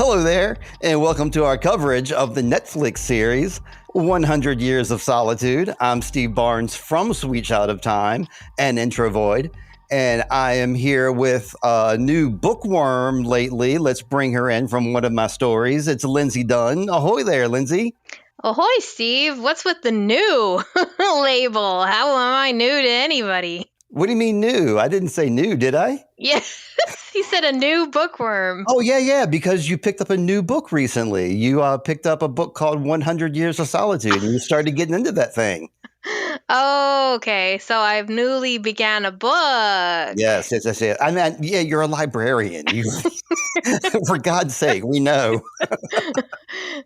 Hello there, and welcome to our coverage of the Netflix series, 100 Years of Solitude. I'm Steve Barnes from Sweet Child of Time and Introvoid, and I am here with a new bookworm lately. Let's bring her in from one of my stories. It's Lindsey Dunn. Ahoy there, Lindsey. Ahoy, Steve. What's with the new label? How am I new to anybody? What do you mean new? I didn't say new, did I? Yes, he said a new bookworm. Oh, yeah, because you picked up a new book recently. You picked up a book called 100 Years of Solitude, and you started getting into that thing. Oh, okay. So I've newly began a book. Yes. I mean, yeah, you're a librarian. You, for God's sake, we know.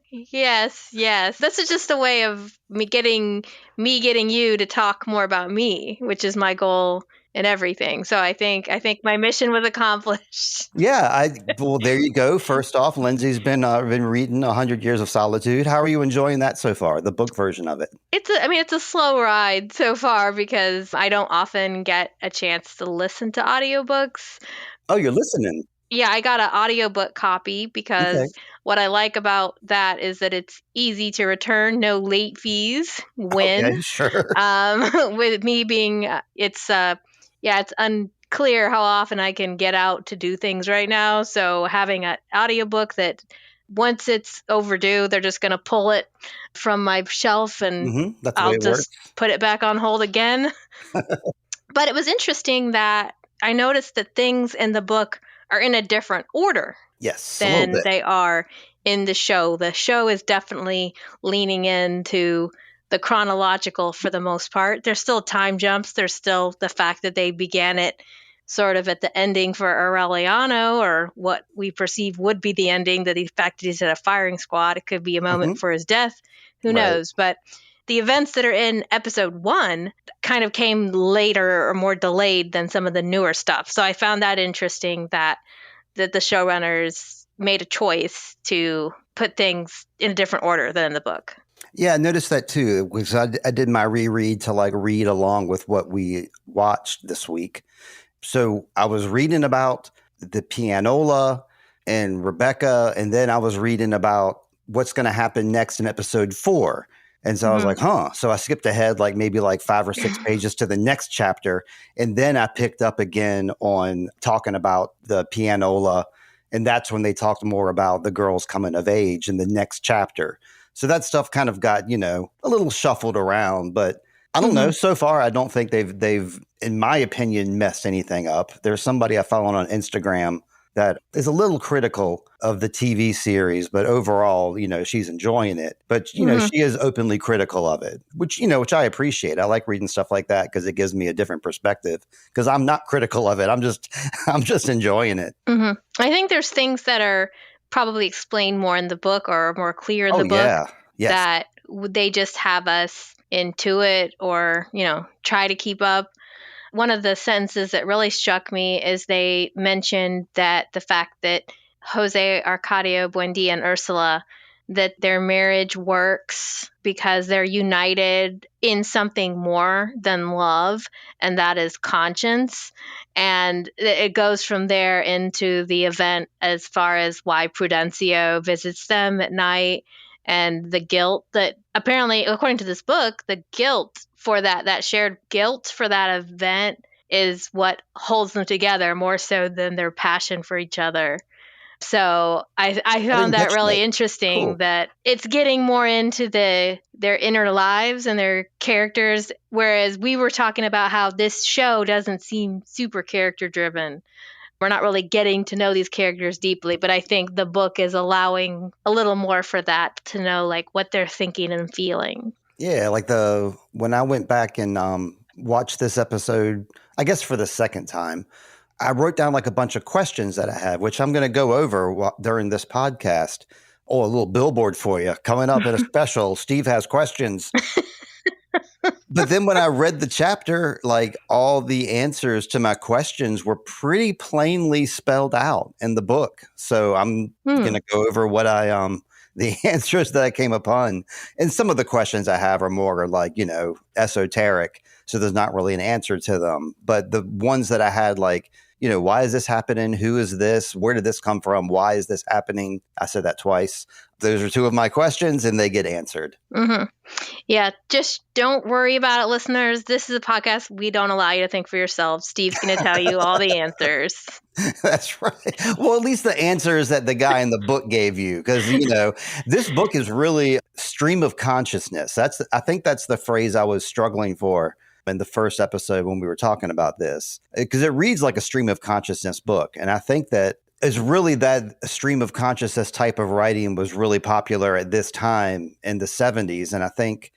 Yes. This is just a way of me getting you to talk more about me, which is my goal in everything. So I think my mission was accomplished. Yeah, well, there you go. First off, Lindsey's been reading 100 Years of Solitude. How are you enjoying that so far, the book version of it? It's a slow ride so far because I don't often get a chance to listen to audiobooks. Oh, you're listening. Yeah, I got an audiobook copy because what I like about that is that it's easy to return, no late fees. Okay, sure. With me being, it's unclear how often I can get out to do things right now. So having an audiobook that once it's overdue, they're just going to pull it from my shelf and I'll just put it back on hold again. But it was interesting that I noticed that things in the book are in a different order than they are in the show. The show is definitely leaning into the chronological for the most part. There's still time jumps. There's still the fact that they began it sort of at the ending for Aureliano, or what we perceive would be the ending, that the fact that he's at a firing squad. It could be a moment for his death. Who knows? But the events that are in episode 1 kind of came later or more delayed than some of the newer stuff. So I found that interesting that the showrunners made a choice to put things in a different order than in the book. Yeah, I noticed that too, because I did my reread to read along with what we watched this week. So I was reading about the pianola and Rebeca, and then I was reading about what's going to happen next in episode 4. And so I was like, So I skipped ahead maybe 5 or 6 pages to the next chapter. And then I picked up again on talking about the pianola. And that's when they talked more about the girls coming of age in the next chapter. So that stuff kind of got, a little shuffled around. But I don't know. So far, I don't think they've, in my opinion, messed anything up. There's somebody I follow on Instagram that is a little critical of the TV series, but overall, she's enjoying it. But, she is openly critical of it, which I appreciate. I like reading stuff like that because it gives me a different perspective, because I'm not critical of it. I'm just enjoying it. I think there's things that are probably explained more in the book or more clear in the book that they just have us into it or, try to keep up. One of the sentences that really struck me is they mentioned that the fact that Jose, Arcadio, Buendia, and Ursula, that their marriage works because they're united in something more than love, and that is conscience. And it goes from there into the event as far as why Prudencio visits them at night, and the guilt that apparently, according to this book, the guilt for that shared guilt for that event is what holds them together more so than their passion for each other. So I found that really interesting that it's getting more into their inner lives and their characters, whereas we were talking about how this show doesn't seem super character driven. We're not really getting to know these characters deeply, but I think the book is allowing a little more for that, to know what they're thinking and feeling. Yeah, when I went back and watched this episode, I guess for the second time, I wrote down a bunch of questions that I had, which I'm going to go over during this podcast. Oh, a little billboard for you. Coming up in a special, Steve has questions. But then when I read the chapter, all the answers to my questions were pretty plainly spelled out in the book. So I'm going to go over what the answers that I came upon. And some of the questions I have are more esoteric. So there's not really an answer to them. But the ones that I had why is this happening? Who is this? Where did this come from? Why is this happening? I said that twice. Those are two of my questions, and they get answered. Mm-hmm. Yeah, just don't worry about it, listeners. This is a podcast. We don't allow you to think for yourself. Steve's going to tell you all the answers. That's right. Well, at least the answers that the guy in the book gave you, because, this book is really stream of consciousness. I think that's the phrase I was struggling for in the first episode when we were talking about this, because it reads like a stream of consciousness book. And I think that is really that stream of consciousness type of writing was really popular at this time in the 70s. And I think,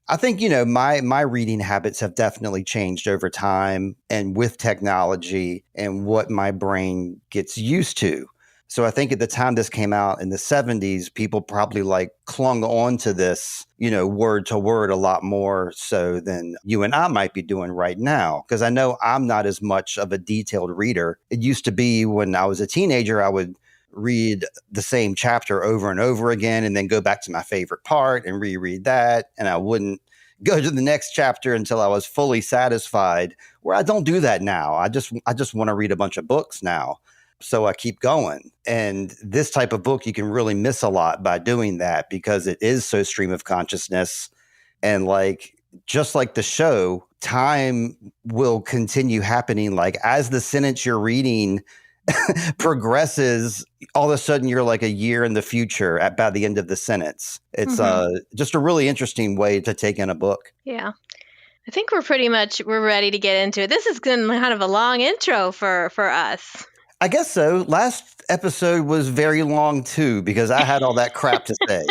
my reading habits have definitely changed over time and with technology and what my brain gets used to. So I think at the time this came out in the 70s, people probably clung on to this, word to word a lot more so than you and I might be doing right now. Because I know I'm not as much of a detailed reader. It used to be when I was a teenager, I would read the same chapter over and over again and then go back to my favorite part and reread that. And I wouldn't go to the next chapter until I was fully satisfied, where I don't do that now. I just want to read a bunch of books now. So I keep going. And this type of book, you can really miss a lot by doing that because it is so stream of consciousness. And just like the show, time will continue happening. As the sentence you're reading progresses, all of a sudden you're a year in the future by the end of the sentence. It's just a really interesting way to take in a book. Yeah. I think we're ready to get into it. This has been kind of a long intro for us. I guess so. Last episode was very long too, because I had all that crap to say.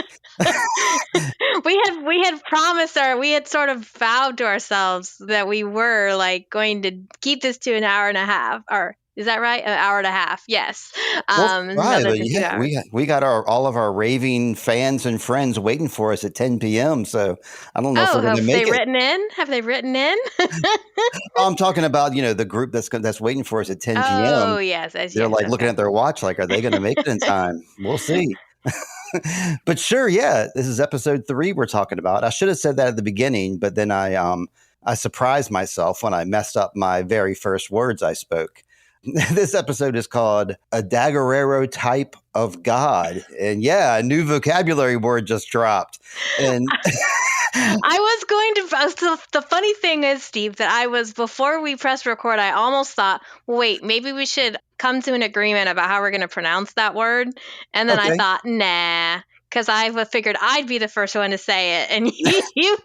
We had promised we had sort of vowed to ourselves that we were going to keep this to an hour and a half, or is that right? An hour and a half. Yes. Right. Yeah, we got all of our raving fans and friends waiting for us at 10 p.m. So I don't know if we're going to make it. Have they written in? I'm talking about, the group that's waiting for us at 10 p.m. Oh, yes. They're looking at their watch are they going to make it in time? We'll see. But sure, yeah, this is episode 3 we're talking about. I should have said that at the beginning, but then I surprised myself when I messed up my very first words I spoke. This episode is called A Daguerreotype of God. And yeah, a new vocabulary word just dropped. And the funny thing is, Steve, that before we pressed record, I almost thought, wait, maybe we should come to an agreement about how we're going to pronounce that word. And then I thought, nah, because I figured I'd be the first one to say it. And you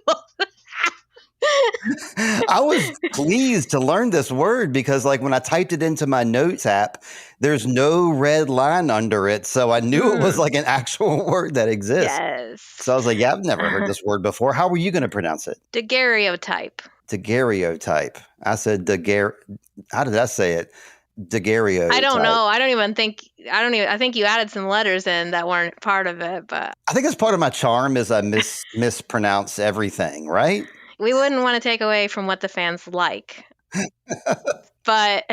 I was pleased to learn this word because when I typed it into my notes app, there's no red line under it. So I knew it was an actual word that exists. Yes. So I was yeah, I've never heard this word before. How were you going to pronounce it? Daguerreotype. Daguerreotype. I said how did I say it? Daguerreotype. I don't know. I think you added some letters in that weren't part of it, but I think it's part of my charm is I mispronounce everything, right? We wouldn't want to take away from what the fans like. But,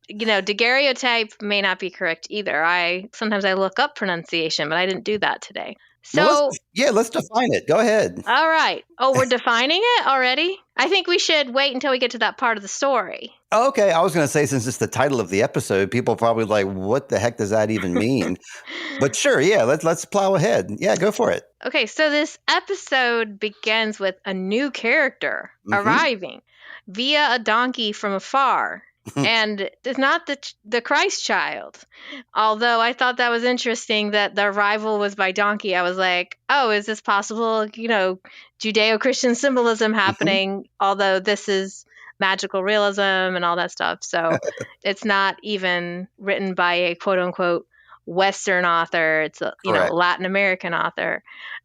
daguerreotype may not be correct either. Sometimes I look up pronunciation, but I didn't do that today. So, let's define it. Go ahead. All right. Oh, we're defining it already? I think we should wait until we get to that part of the story. Okay. I was going to say, since it's the title of the episode, people probably what the heck does that even mean? But sure. Yeah. Let's plow ahead. Yeah, go for it. Okay. So this episode begins with a new character arriving via a donkey from afar. And it's not the Christ child. Although I thought that was interesting that the arrival was by donkey. I was like, oh, is this possible? Judeo-Christian symbolism happening, although this is magical realism and all that stuff. So it's not even written by a quote unquote Western author. It's a Latin American author.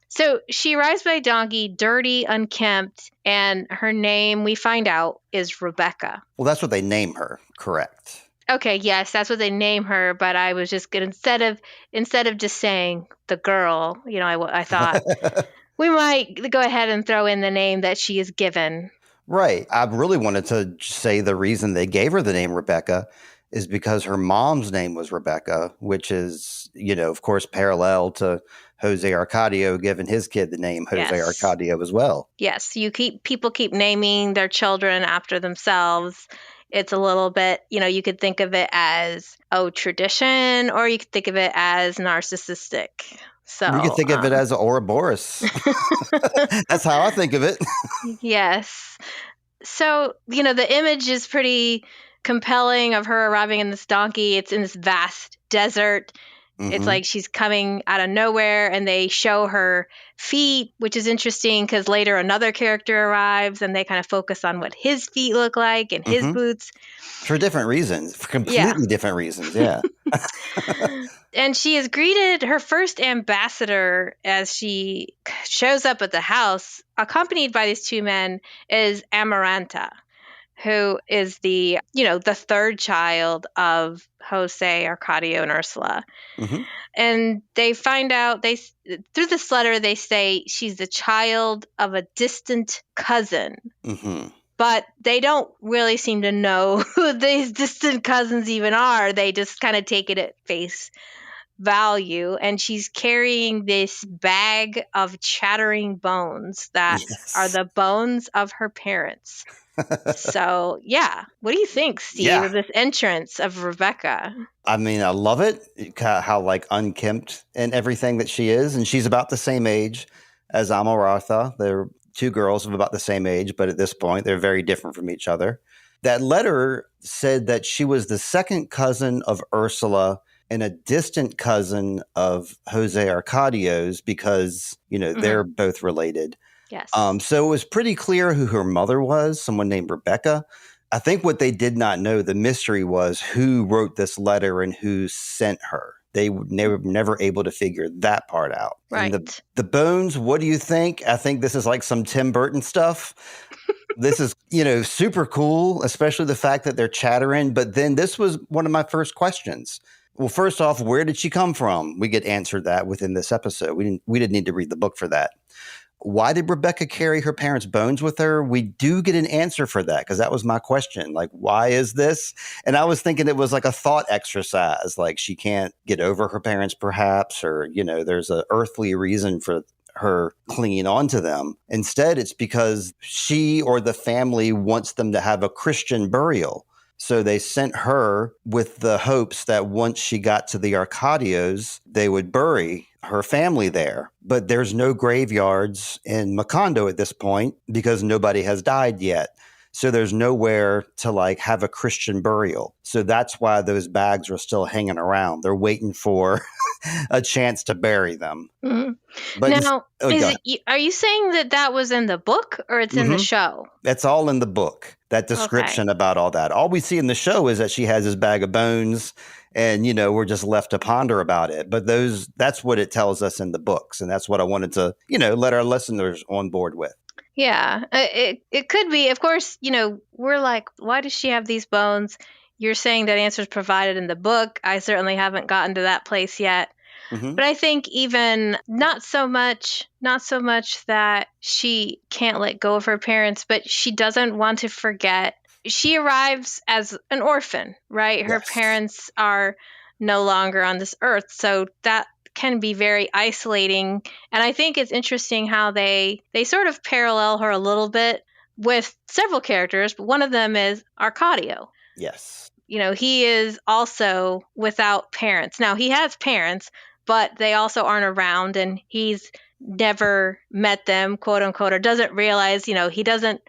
So she arrives by donkey, dirty, unkempt, and her name, we find out, is Rebeca. Well, that's what they name her, correct? Okay, yes, that's what they name her, but I was just going to, instead of just saying the girl, I thought we might go ahead and throw in the name that she is given. Right. I really wanted to say the reason they gave her the name Rebeca is because her mom's name was Rebeca, which is, of course, parallel to Jose Arcadio giving his kid the name Jose Arcadio as well. Yes, people keep naming their children after themselves. it's a little bit, you could think of it as, tradition, or you could think of it as narcissistic. So you could think of it as Ouroboros. That's how I think of it. Yes. So, the image is pretty compelling of her arriving in this donkey. It's in this vast desert. It's like she's coming out of nowhere, and they show her feet, which is interesting because later another character arrives and they kind of focus on what his feet look like and his boots. For different reasons, for completely different reasons. Yeah. And she is greeted, her first ambassador, as she shows up at the house, accompanied by these two men, is Amaranta, who is the third child of Jose, Arcadio, and Ursula. And they find out, through this letter, they say she's the child of a distant cousin. But they don't really seem to know who these distant cousins even are. They just kind of take it at face value. And she's carrying this bag of chattering bones that are the bones of her parents. So, what do you think, Steve, of this entrance of Rebeca? I mean, I love it, how like unkempt and everything that she is. And she's about the same age as Amarantha. They're two girls of about the same age, but at this point, they're very different from each other. That letter said that she was the second cousin of Ursula and a distant cousin of Jose Arcadio's because, they're both related. Yes. So it was pretty clear who her mother was, someone named Rebeca. I think what they did not know, the mystery was who wrote this letter and who sent her. They were never able to figure that part out. Right. And the bones, what do you think? I think this is like some Tim Burton stuff. This is, super cool, especially the fact that they're chattering. But then this was one of my first questions. Well, first off, where did she come from? We get answered that within this episode. We didn't need to read the book for that. Why did Rebeca carry her parents' bones with her? We do get an answer for that because that was my question. Like, why is this? And I was thinking it was like a thought exercise, like she can't get over her parents perhaps, or, there's an earthly reason for her clinging on to them. Instead, it's because she or the family wants them to have a Christian burial. So they sent her with the hopes that once she got to the Arcadios, they would bury her family there. But there's no graveyards in Macondo at this point because nobody has died yet. So there's nowhere to like have a Christian burial. So that's why those bags are still hanging around. They're waiting for a chance to bury them. But now, are you saying that was in the book or it's in the show? It's all in the book, that description about all that. All we see in the show is that she has this bag of bones and, we're just left to ponder about it. But that's what it tells us in the books. And that's what I wanted to, let our listeners on board with. Yeah, it could be. Of course, we're like, why does she have these bones? You're saying that answer's provided in the book. I certainly haven't gotten to that place yet. But I think even not so much that she can't let go of her parents, but she doesn't want to forget. She arrives as an orphan, right? Her parents are no longer on this earth. So that can be very isolating. And I think it's interesting how they sort of parallel her a little bit with several characters, but one of them is Arcadio. Yes. He is also without parents. Now, he has parents, but they also aren't around, and he's never met them, quote unquote, or doesn't realize, he doesn't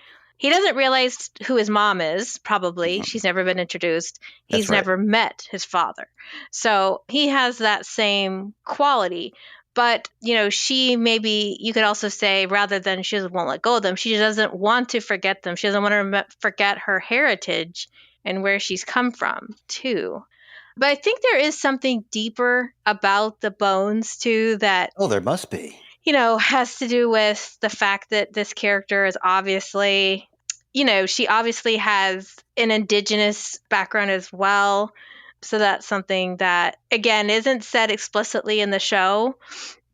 realize who his mom is, probably. She's never been introduced. He's never met his father. So he has that same quality. But, she maybe, you could also say, rather than she won't let go of them, she doesn't want to forget them. She doesn't want to forget her heritage and where she's come from, too. But I think there is something deeper about the bones, too, that... Oh, there must be. Has to do with the fact that this character is obviously, she obviously has an indigenous background as well. So that's something that, again, isn't said explicitly in the show.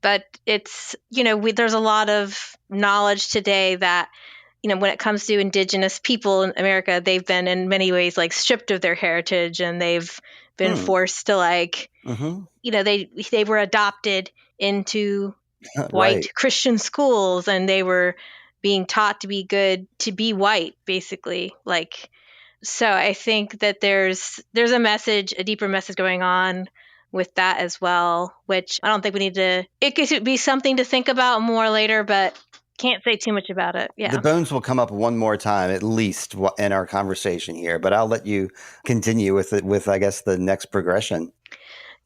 But it's, there's a lot of knowledge today that, when it comes to indigenous people in America, they've been in many ways like stripped of their heritage, and they've been forced to they were adopted into white Christian schools, and they were being taught to be good, to be white, basically. Like So I think that there's a message, a deeper message going on with that as well, which I don't think we need to, it could be something to think about more later, but can't say too much about it. Yeah. The bones will come up one more time, at least in our conversation here, but I'll let you continue with it with, I guess, the next progression.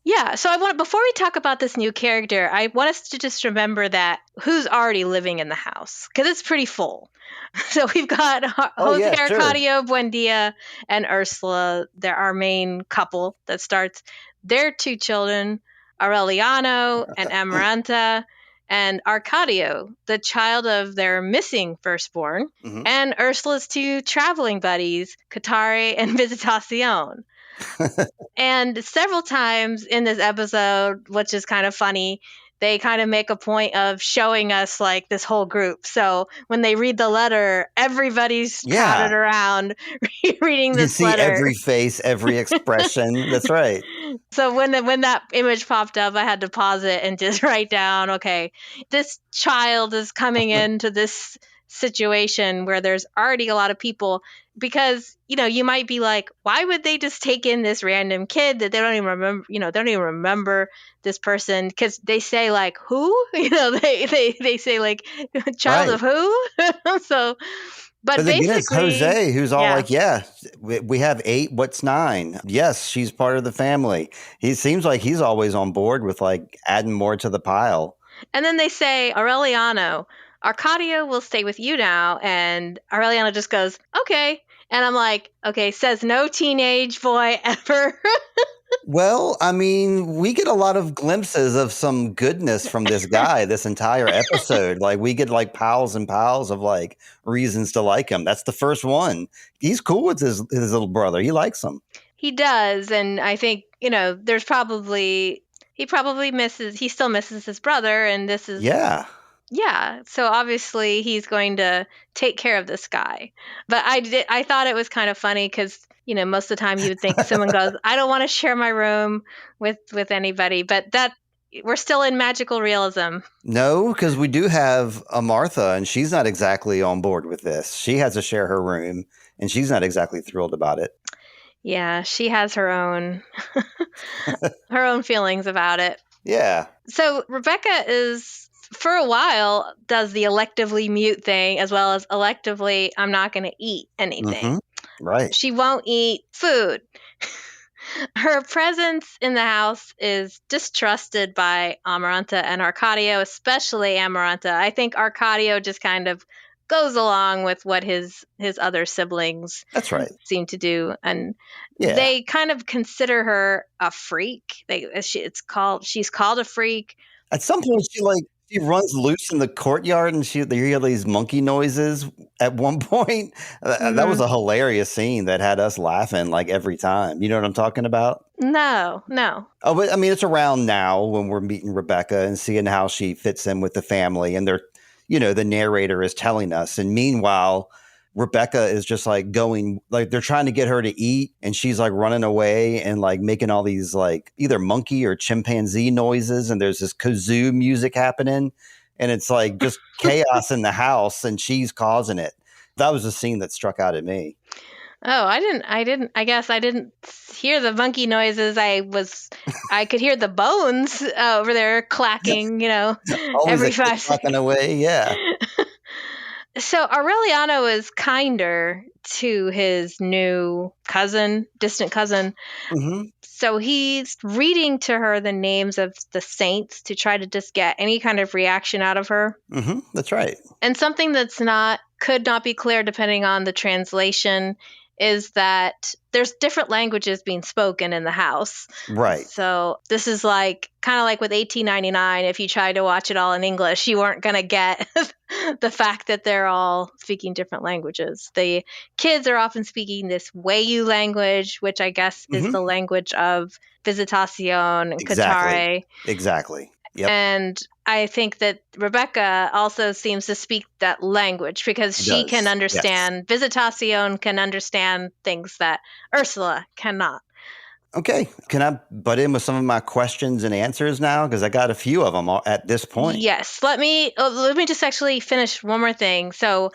Yeah, so before we talk about this new character, I want us to just remember that who's already living in the house, because it's pretty full. So we've got Jose Arcadio, Buendia, and Ursula. They're our main couple that starts. Their 2 children, Aureliano and Amaranta, and Arcadio, the child of their missing firstborn, and Ursula's 2 traveling buddies, Katare and Visitacion. And several times in this episode, which is kind of funny, they kind of make a point of showing us like this whole group. So when they read the letter, everybody's crowded around reading this letter. You can see every face, every expression. That's right. So when that image popped up, I had to pause it and just write down, okay, this child is coming into this situation where there's already a lot of people, because you might be like, why would they just take in this random kid that they don't even remember, they don't even remember this person, because they say like, who, they say like, child of who. So but basically, it's Jose who's all like, yeah, we have 8, what's 9? Yes, she's part of the family. He seems like he's always on board with like adding more to the pile. And then they say, Aureliano, Arcadio will stay with you now. And Aureliano just goes, okay. And I'm like, okay, says no teenage boy ever. Well, I mean, we get a lot of glimpses of some goodness from this guy this entire episode. Like, we get like piles and piles of like reasons to like him. That's the first one. He's cool with his little brother. He likes him. He does. And I think, there's probably, he still misses his brother. And this is. Yeah. So obviously he's going to take care of this guy. But I thought it was kind of funny because, most of the time you would think someone goes, I don't want to share my room with anybody. But we're still in magical realism. No, because we do have a Martha, and she's not exactly on board with this. She has to share her room, and she's not exactly thrilled about it. Yeah, she has her own her own feelings about it. Yeah. So Rebeca for a while, does the electively mute thing, as well as electively, I'm not going to eat anything. Right. She won't eat food. Her presence in the house is distrusted by Amaranta and Arcadio, especially Amaranta. I think Arcadio just kind of goes along with what his other siblings seem to do. And they kind of consider her a freak. She's called a freak. At some point, she runs loose in the courtyard, and you hear these monkey noises at one point. That was a hilarious scene that had us laughing like every time. You know what I'm talking about? No. Oh, but I mean, it's around now when we're meeting Rebeca and seeing how she fits in with the family, and the narrator is telling us. And meanwhile, Rebeca is just like going, like they're trying to get her to eat, and she's like running away and like making all these like either monkey or chimpanzee noises, and there's this kazoo music happening, and it's like just chaos in the house, and she's causing it. That was a scene that struck out at me. Oh, I guess I didn't hear the monkey noises. I could hear the bones over there clacking, every 5 seconds. Clacking away, yeah. So Aureliano is kinder to his new distant cousin. So he's reading to her the names of the saints to try to just get any kind of reaction out of her. That's right. And something could not be clear depending on the translation is that there's different languages being spoken in the house. Right. So this is kind of like with 1899, if you tried to watch it all in English, you weren't going to get the fact that they're all speaking different languages. The kids are often speaking this Wayu language, which I guess is the language of Visitacion and Katare. Exactly. Yep. And I think that Rebeca also seems to speak that language because she can understand, Visitacion can understand things that Ursula cannot. Okay. Can I butt in with some of my questions and answers now? Because I got a few of them at this point. Yes. Let me just actually finish one more thing. So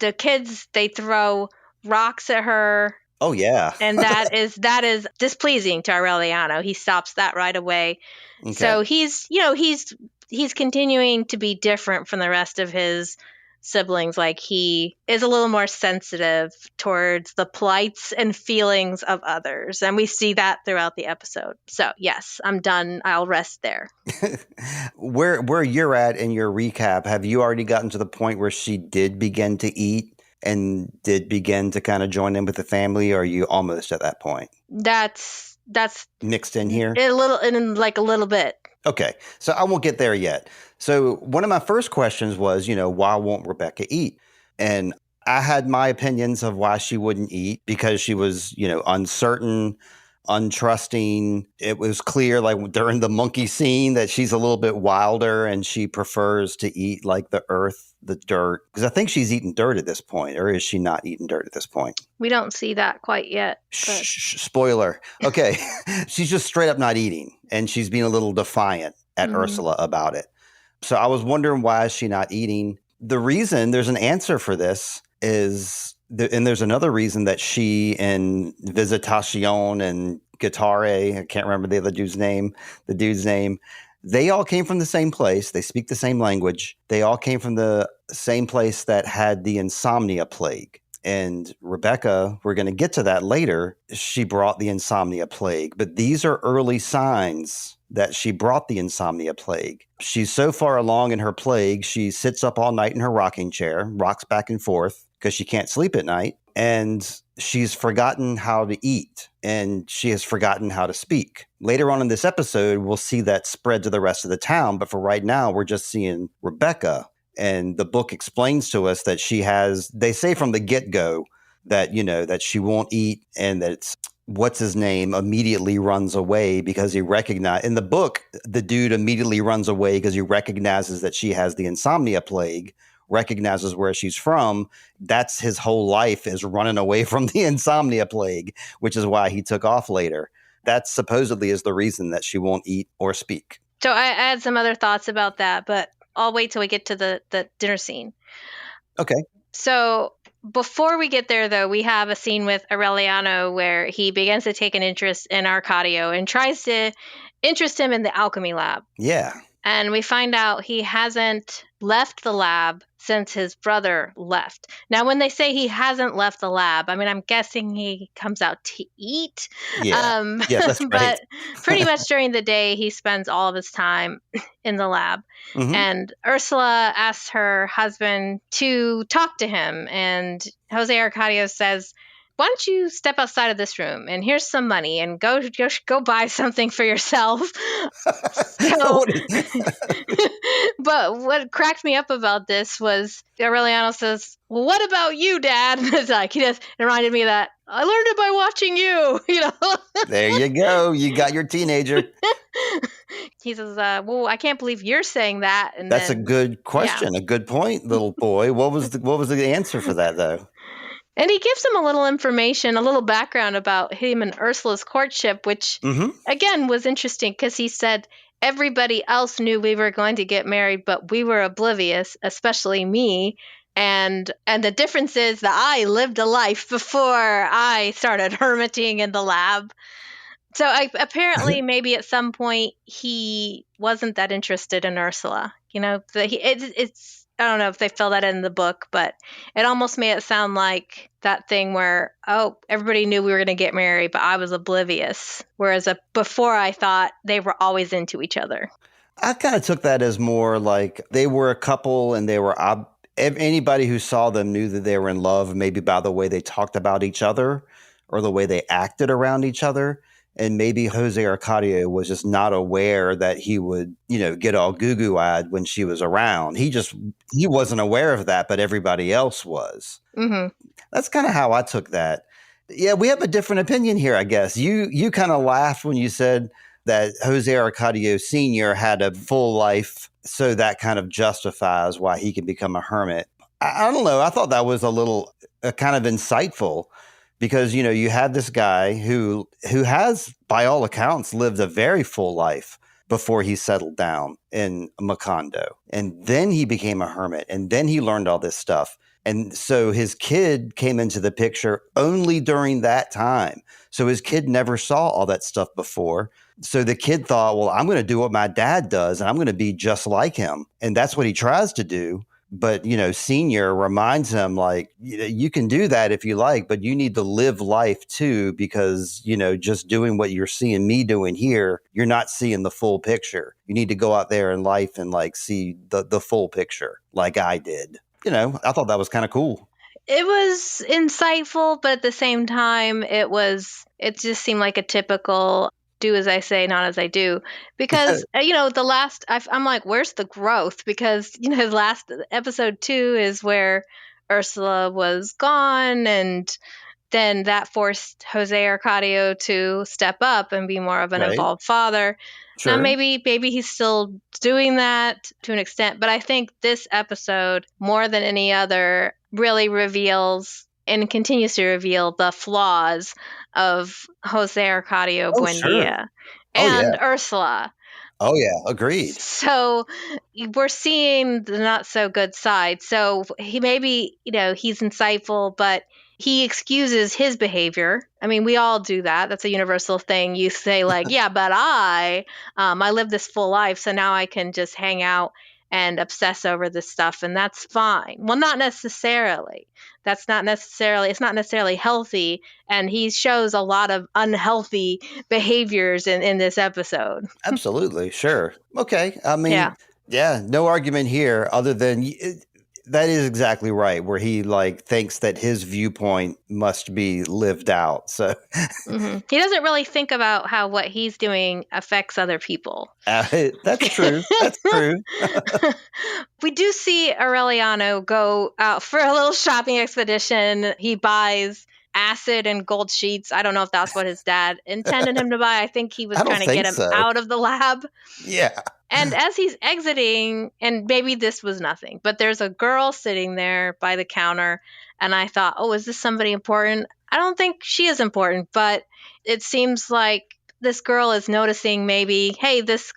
the kids, they throw rocks at her Oh, yeah. And that is displeasing to Aureliano. He stops that right away. Okay. So he's continuing to be different from the rest of his siblings. Like, he is a little more sensitive towards the plights and feelings of others. And we see that throughout the episode. So yes, I'm done. I'll rest there. Where you're at in your recap, have you already gotten to the point where she did begin to eat and did begin to kind of join in with the family, or are you almost at that point? That's mixed in here? A little bit. Okay, so I won't get there yet. So one of my first questions was, why won't Rebeca eat? And I had my opinions of why she wouldn't eat, because she was, uncertain, untrusting. It was clear, like during the monkey scene, that she's a little bit wilder and she prefers to eat like the earth, the dirt. Because I think she's eating dirt at this point, or is she not eating dirt at this point? We don't see that quite yet. Spoiler. Okay. She's just straight up not eating, and she's being a little defiant at Ursula about it. So I was wondering, why is she not eating? The reason, there's an answer for this, and there's another reason that she and Visitacion and Guittare, I can't remember the other dude's name, they all came from the same place. They speak the same language. They all came from the same place that had the insomnia plague. And Rebeca, we're going to get to that later, she brought the insomnia plague. But these are early signs that she brought the insomnia plague. She's so far along in her plague, she sits up all night in her rocking chair, rocks back and forth because she can't sleep at night. And she's forgotten how to eat, and she has forgotten how to speak. Later on in this episode, we'll see that spread to the rest of the town. But for right now, we're just seeing Rebeca. And the book explains to us that she has, they say from the get-go that, that she won't eat, and that it's, what's his name, immediately runs away because he recognizes, in the book, the dude immediately runs away because he recognizes that she has the insomnia plague, recognizes where she's from. That's his whole life, is running away from the insomnia plague, which is why he took off later. That supposedly is the reason that she won't eat or speak. So I had some other thoughts about that, but I'll wait till we get to the dinner scene. Okay. So before we get there, though, we have a scene with Aureliano where he begins to take an interest in Arcadio and tries to interest him in the alchemy lab. Yeah. And we find out he hasn't left the lab since his brother left. Now, when they say he hasn't left the lab, I mean, I'm guessing he comes out to eat. Yeah, that's right. But pretty much during the day, he spends all of his time in the lab. Mm-hmm. And Ursula asks her husband to talk to him. And Jose Arcadio says, why don't you step outside of this room, and here's some money, and go buy something for yourself. But what cracked me up about this was Aureliano says, well, what about you, Dad? It's like, it reminded me of that. I learned it by watching you, There you go. You got your teenager. He says, well, I can't believe you're saying that. And that's a good question. Yeah. A good point, little boy. What was the answer for that, though? And he gives him a little information, a little background about him and Ursula's courtship, which, again, was interesting because he said everybody else knew we were going to get married, but we were oblivious, especially me. And the difference is that I lived a life before I started hermiting in the lab. So apparently maybe at some point he wasn't that interested in Ursula. It's I don't know if they fill that in the book, but it almost made it sound like that thing where, everybody knew we were going to get married, but I was oblivious. Whereas before I thought they were always into each other. I kind of took that as more like they were a couple, and they were anybody who saw them knew that they were in love, maybe by the way they talked about each other or the way they acted around each other. And maybe Jose Arcadio was just not aware that he would, get all goo-goo-eyed when she was around. He wasn't aware of that, but everybody else was. Mm-hmm. That's kind of how I took that. Yeah, we have a different opinion here, I guess. You kind of laughed when you said that Jose Arcadio Sr. had a full life, so that kind of justifies why he can become a hermit. I don't know. I thought that was a little kind of insightful. Because, you had this guy who has, by all accounts, lived a very full life before he settled down in Macondo. And then he became a hermit. And then he learned all this stuff. And so his kid came into the picture only during that time. So his kid never saw all that stuff before. So the kid thought, well, I'm going to do what my dad does and I'm going to be just like him. And that's what he tries to do. But, Senior reminds him, like, you can do that if you like, but you need to live life too, because, just doing what you're seeing me doing here, you're not seeing the full picture. You need to go out there in life and like see the full picture like I did. I thought that was kind of cool. It was insightful, but at the same time, it just seemed like a typical do as I say, not as I do. Because, I'm like, where's the growth? Because, last episode 2 is where Ursula was gone, and then that forced Jose Arcadio to step up and be more of an involved father. Now, Sure. maybe he's still doing that to an extent, but I think this episode, more than any other, really reveals and continues to reveal the flaws of Jose Arcadio Buendia and Ursula. Oh, yeah. Agreed. So we're seeing the not so good side. So he maybe, he's insightful, but he excuses his behavior. I mean, we all do that. That's a universal thing. You say like, yeah, but I live this full life. So now I can just hang out and obsess over this stuff. And that's fine. Well, not necessarily. It's not necessarily healthy. And he shows a lot of unhealthy behaviors in this episode. Absolutely. Sure. Okay. I mean, yeah, no argument here other than that is exactly right, where he like thinks that his viewpoint must be lived out. So he doesn't really think about how what he's doing affects other people. That's true. That's true. We do see Aureliano go out for a little shopping expedition. He buys acid and gold sheets. I don't know if that's what his dad intended him to buy. I think he was trying to get him out of the lab. Yeah. And as he's exiting, and maybe this was nothing, but there's a girl sitting there by the counter. And I thought, oh, is this somebody important? I don't think she is important, but it seems like this girl is noticing maybe, hey, this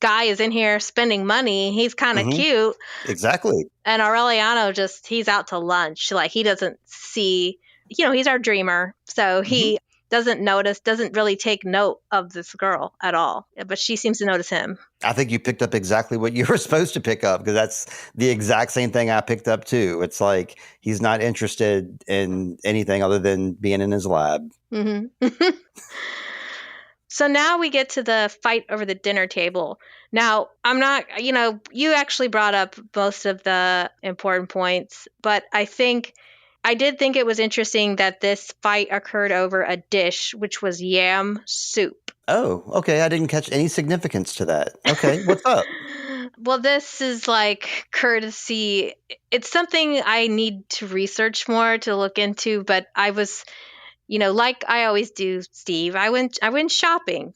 guy is in here spending money. He's kind of cute. Exactly. And Aureliano he's out to lunch. Like he doesn't see, he's our dreamer. So he doesn't really take note of this girl at all, but she seems to notice him. I think you picked up exactly what you were supposed to pick up, because that's the exact same thing I picked up too. It's like he's not interested in anything other than being in his lab. Mm-hmm. So now we get to the fight over the dinner table. Now, I'm not, you actually brought up most of the important points, but I did think it was interesting that this fight occurred over a dish, which was yam soup. Oh, okay. I didn't catch any significance to that. Okay. What's up? Well, this is like courtesy. It's something I need to research more to look into, but I was, like I always do, Steve, I went shopping.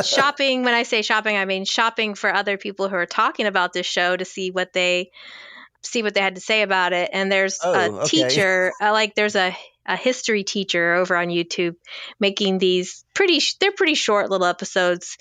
Shopping, when I say shopping, I mean shopping for other people who are talking about this show to see what they had to say about it. And there's a teacher, there's a history teacher over on YouTube making these they're pretty short little episodes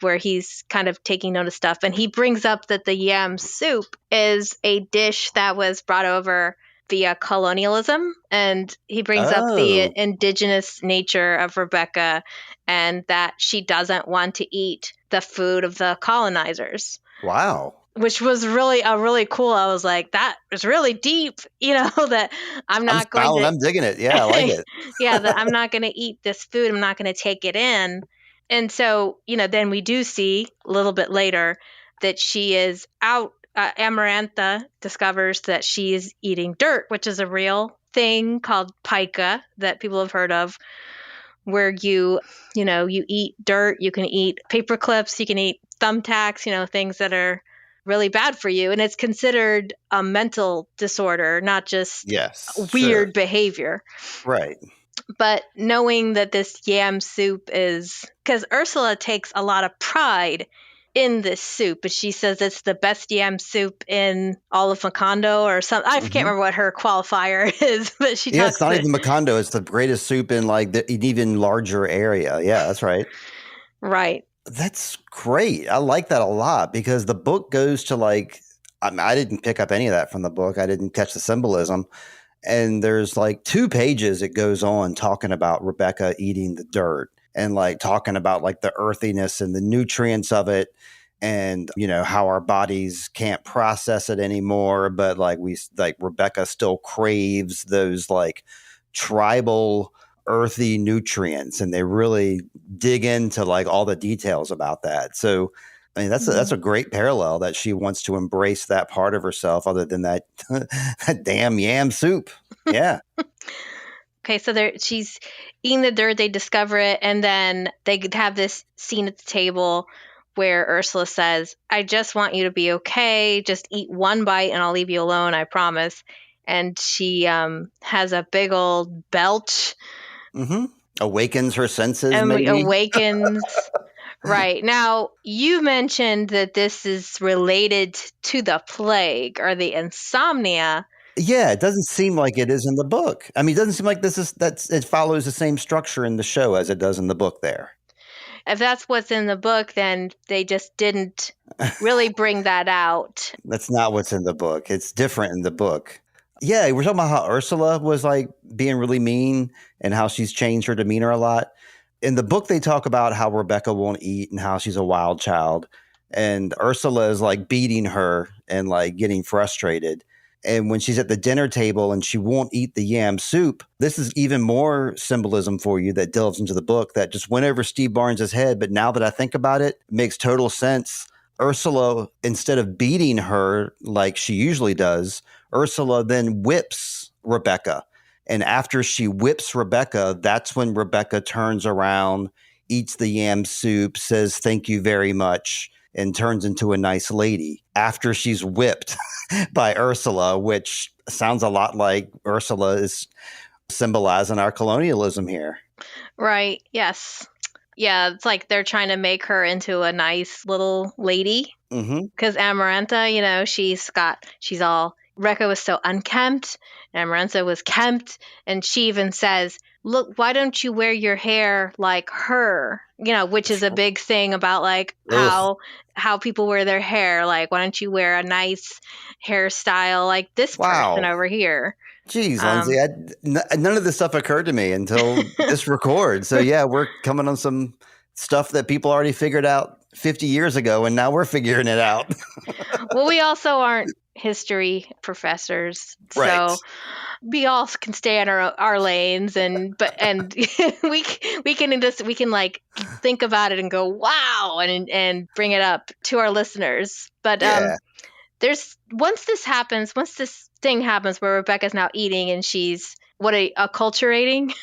where he's kind of taking note of stuff. And he brings up that the yam soup is a dish that was brought over via colonialism. And he brings up the indigenous nature of Rebeca and that she doesn't want to eat the food of the colonizers. Wow. Which was really cool. I was like, that was really deep, that I'm digging it. Yeah, I like it. Yeah, that I'm not going to eat this food. I'm not going to take it in. And so, then we do see a little bit later that she is out. Amarantha discovers that she is eating dirt, which is a real thing called pica that people have heard of, where you eat dirt. You can eat paper clips. You can eat thumbtacks, things that are really bad for you. And it's considered a mental disorder, not just weird behavior. Right. But knowing that this yam soup is, because Ursula takes a lot of pride in this soup, and she says it's the best yam soup in all of Macondo or something. I can't remember what her qualifier is, but she talks. It's not even Macondo. It's the greatest soup in like an even larger area. Yeah, that's right. Right. That's great. I like that a lot, because the book goes to like I didn't pick up any of that from the book. I didn't catch the symbolism. And there's like 2 pages it goes on talking about Rebeca eating the dirt and like talking about like the earthiness and the nutrients of it, and how our bodies can't process it anymore, but like Rebeca still craves those like tribal earthy nutrients, and they really dig into like all the details about that. So I mean, that's a great parallel, that she wants to embrace that part of herself other than that that damn yam soup. Yeah. Okay, so she's eating the dirt, they discover it, and then they have this scene at the table where Ursula says, I just want you to be okay. Just eat one bite and I'll leave you alone, I promise. And she has a big old belch. Mm-hmm. Awakens her senses, and maybe. Awakens. Right. Now, you mentioned that this is related to the plague or the insomnia. Yeah, it doesn't seem like it is in the book. I mean, it doesn't seem like it follows the same structure in the show as it does in the book there. If that's what's in the book, then they just didn't really bring that out. That's not what's in the book. It's different in the book. Yeah, we're talking about how Ursula was like being really mean and how she's changed her demeanor a lot. In the book, they talk about how Rebeca won't eat and how she's a wild child. And Ursula is like beating her and like getting frustrated. And when she's at the dinner table and she won't eat the yam soup, this is even more symbolism for you that delves into the book that just went over Steve Barnes' head. But now that I think about it, it makes total sense. Ursula, instead of beating her like she usually does, Ursula then whips Rebeca. And after she whips Rebeca, that's when Rebeca turns around, eats the yam soup, says, thank you very much, and turns into a nice lady after she's whipped by Ursula, which sounds a lot like Ursula is symbolizing our colonialism here. Right. Yes. Yeah, it's like they're trying to make her into a nice little lady. Because Amarantha, she's all, Rebeca was so unkempt, and Amarantha was kempt, and she even says, look, why don't you wear your hair like her? Which is a big thing about like how people wear their hair. Like, why don't you wear a nice hairstyle like this person over here? Jeez, Lindsey, none of this stuff occurred to me until this record. So yeah, we're coming on some stuff that people already figured out 50 years ago, and now we're figuring it out. Well, we also aren't history professors, right. So we all can stay in our lanes, and we can like think about it and go wow, and bring it up to our listeners. But once this thing happens where Rebeca's now eating and she's acculturating.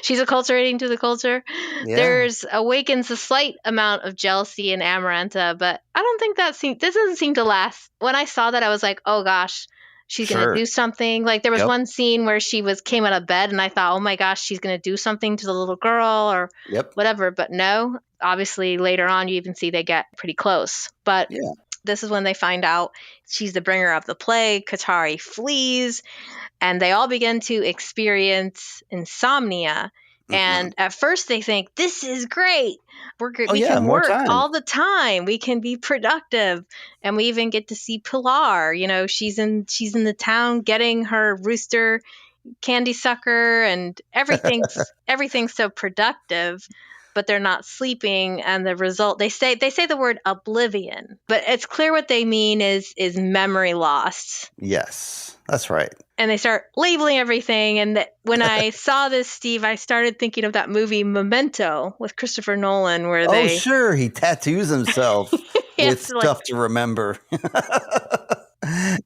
She's acculturating to the culture. Yeah. Awakens a slight amount of jealousy in Amarantha, but I don't think this doesn't seem to last. When I saw that, I was like, oh gosh, she's going to do something. Like there was one scene where she came out of bed and I thought, oh my gosh, she's going to do something to the little girl or whatever. But no, obviously later on you even see they get pretty close. But this is when they find out she's the bringer of the plague. Katari flees. And they all begin to experience insomnia. And at first they think, this is great. We can work all the time. We can be productive. And we even get to see Pilar. She's in the town getting her rooster candy sucker, and everything's so productive. But they're not sleeping, and the result, they say the word oblivion, but it's clear what they mean is memory loss. Yes, that's right. And they start labeling everything. And when I saw this, Steve, I started thinking of that movie Memento with Christopher Nolan, where sure, he tattoos himself with stuff to remember.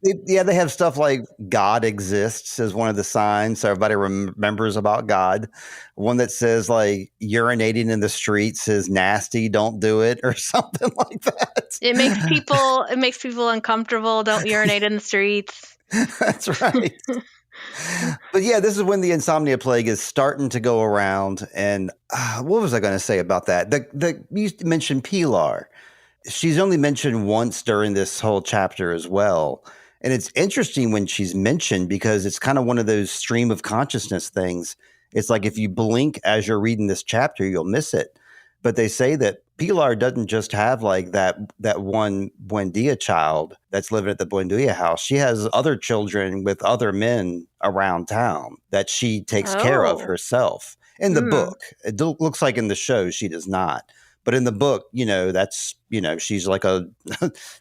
They have stuff like God exists as one of the signs, so everybody remembers about God. One that says like urinating in the streets is nasty, don't do it, or something like that. It makes people uncomfortable. Don't urinate in the streets. That's right. But yeah, this is when the insomnia plague is starting to go around. And what was I going to say about that? You mentioned Pilar. She's only mentioned once during this whole chapter as well. And it's interesting when she's mentioned because it's kind of one of those stream of consciousness things. It's like if you blink as you're reading this chapter, you'll miss it. But they say that Pilar doesn't just have like that one Buendia child that's living at the Buendia house. She has other children with other men around town that she takes care of herself. In the book, it looks like in the show she does not. But in the book, that's, she's like a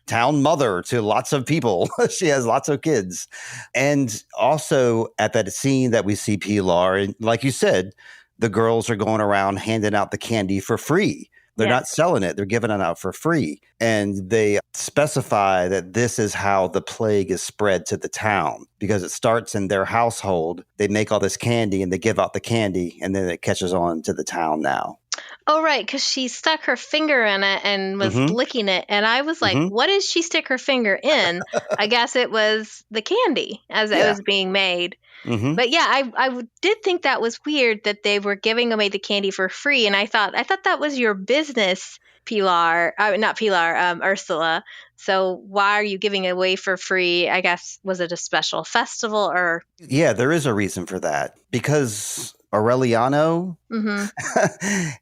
town mother to lots of people. She has lots of kids. And also at that scene that we see Pilar, and like you said, the girls are going around handing out the candy for free. They're not selling it. They're giving it out for free. And they specify that this is how the plague is spread to the town, because it starts in their household. They make all this candy and they give out the candy, and then it catches on to the town now. Oh, right, because she stuck her finger in it and was licking it. And I was like, what did she stick her finger in? I guess it was the candy as it was being made. But yeah, I did think that was weird that they were giving away the candy for free. And I thought that was your business, Pilar. Not Pilar, Ursula. So why are you giving it away for free? I guess, was it a special festival or? Yeah, there is a reason for that. Because Aureliano,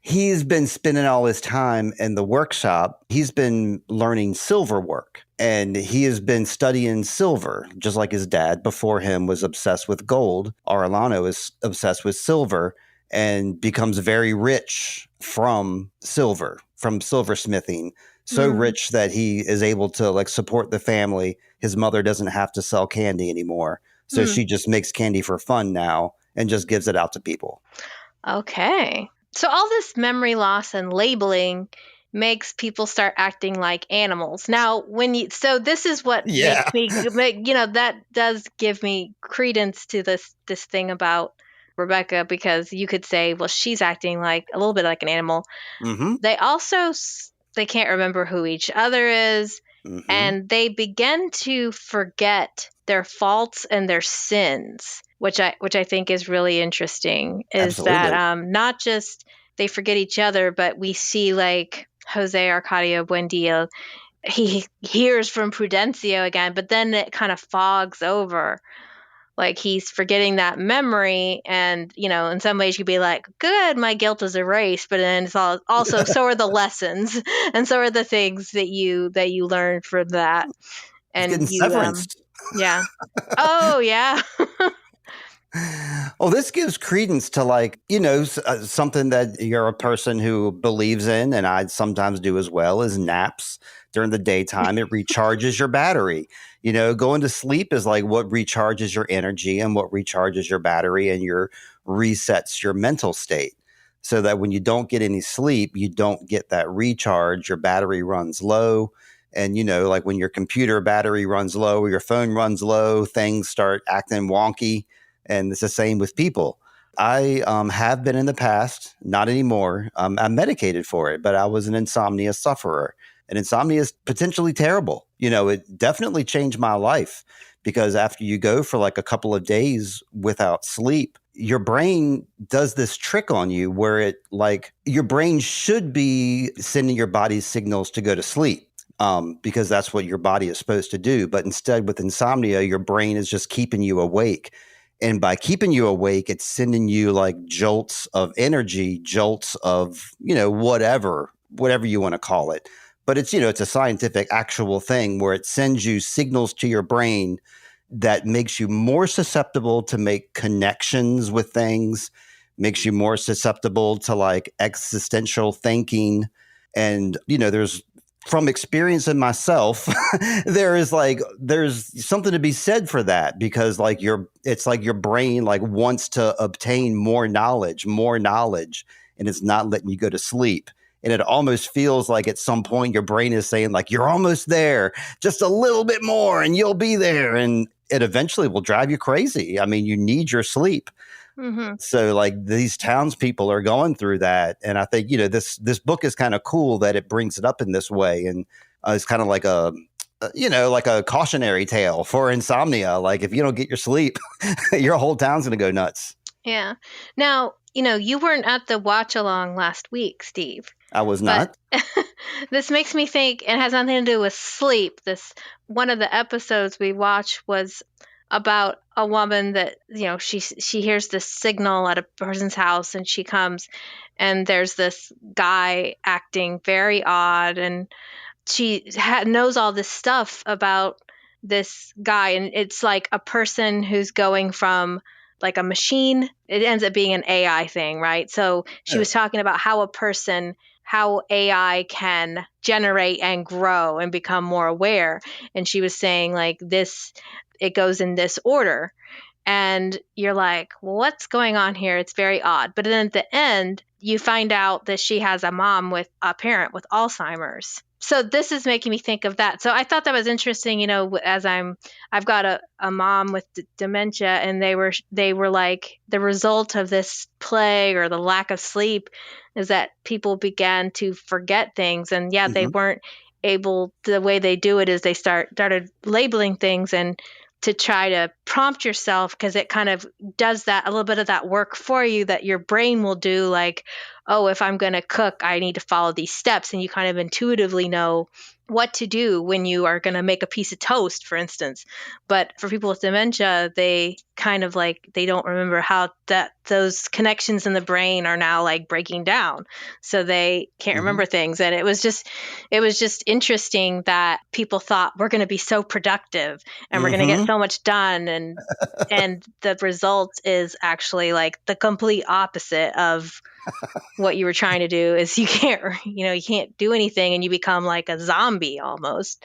he's been spending all his time in the workshop. He's been learning silver work. And he has been studying silver, just like his dad before him was obsessed with gold. Aureliano is obsessed with silver and becomes very rich from silversmithing. So rich that he is able to like support the family. His mother doesn't have to sell candy anymore. So she just makes candy for fun now and just gives it out to people. Okay. So all this memory loss and labeling makes people start acting like animals. Now, so this is what makes me, that does give me credence to this thing about Rebeca, because you could say, well, she's acting like a little bit like an animal. They can't remember who each other is, and they begin to forget their faults and their sins, which I think is really interesting. Is that not just they forget each other, but we see like Jose Arcadio Buendia, he hears from Prudencio again, but then it kind of fogs over. Like he's forgetting that memory, and in some ways you'd be like, good, my guilt is erased, but then it's also so are the lessons, and so are the things that you learned from that. And getting severanced. Yeah. Oh yeah. Well, this gives credence to like, something that you're a person who believes in, and I sometimes do as well, is naps during the daytime. It recharges your battery. Going to sleep is like what recharges your energy and what recharges your battery and resets your mental state, so that when you don't get any sleep, you don't get that recharge. Your battery runs low. And, like when your computer battery runs low or your phone runs low, things start acting wonky. And it's the same with people. I have been in the past, not anymore. I'm medicated for it, but I was an insomnia sufferer. And insomnia is potentially terrible. It definitely changed my life, because after you go for like a couple of days without sleep, your brain does this trick on you where your brain should be sending your body signals to go to sleep. Because that's what your body is supposed to do. But instead, with insomnia, your brain is just keeping you awake. And by keeping you awake, it's sending you like jolts of energy, jolts of, whatever you want to call it. But it's, it's a scientific actual thing where it sends you signals to your brain that makes you more susceptible to make connections with things, makes you more susceptible to like existential thinking. And, there's, from experience in myself, there's something to be said for that, because it's like your brain like wants to obtain more knowledge, and it's not letting you go to sleep. And it almost feels like at some point your brain is saying like, you're almost there, just a little bit more and you'll be there. And it eventually will drive you crazy. I mean, you need your sleep. So like these townspeople are going through that. And I think, this book is kind of cool that it brings it up in this way. And it's kind of like like a cautionary tale for insomnia. Like if you don't get your sleep, your whole town's going to go nuts. Yeah. Now, you weren't at the watch along last week, Steve. I was not. This makes me think, it has nothing to do with sleep. One of the episodes we watched was about a woman that, she hears this signal at a person's house, and she comes, and there's this guy acting very odd, and she knows all this stuff about this guy, and it's like a person who's going from like a machine. It ends up being an AI thing, right? So she was talking about how AI can generate and grow and become more aware. And she was saying like this, it goes in this order. And you're like, well, what's going on here? It's very odd. But then at the end, you find out that she has a parent with Alzheimer's. So this is making me think of that. So I thought that was interesting, as I've got a mom with dementia, and they were like, the result of this plague or the lack of sleep is that people began to forget things. And they weren't able, the way they do it is they started labeling things, and to try to prompt yourself, because it kind of does that, a little bit of that work for you that your brain will do, like, oh, if I'm going to cook, I need to follow these steps. And you kind of intuitively know what to do when you are going to make a piece of toast, for instance. But for people with dementia, they kind of like, they don't remember how those connections in the brain are now like breaking down. So they can't remember things. And it was just interesting that people thought we're going to be so productive and we're going to get so much done. And the result is actually like the complete opposite of what you were trying to do. Is you can't do anything, and you become like a zombie almost.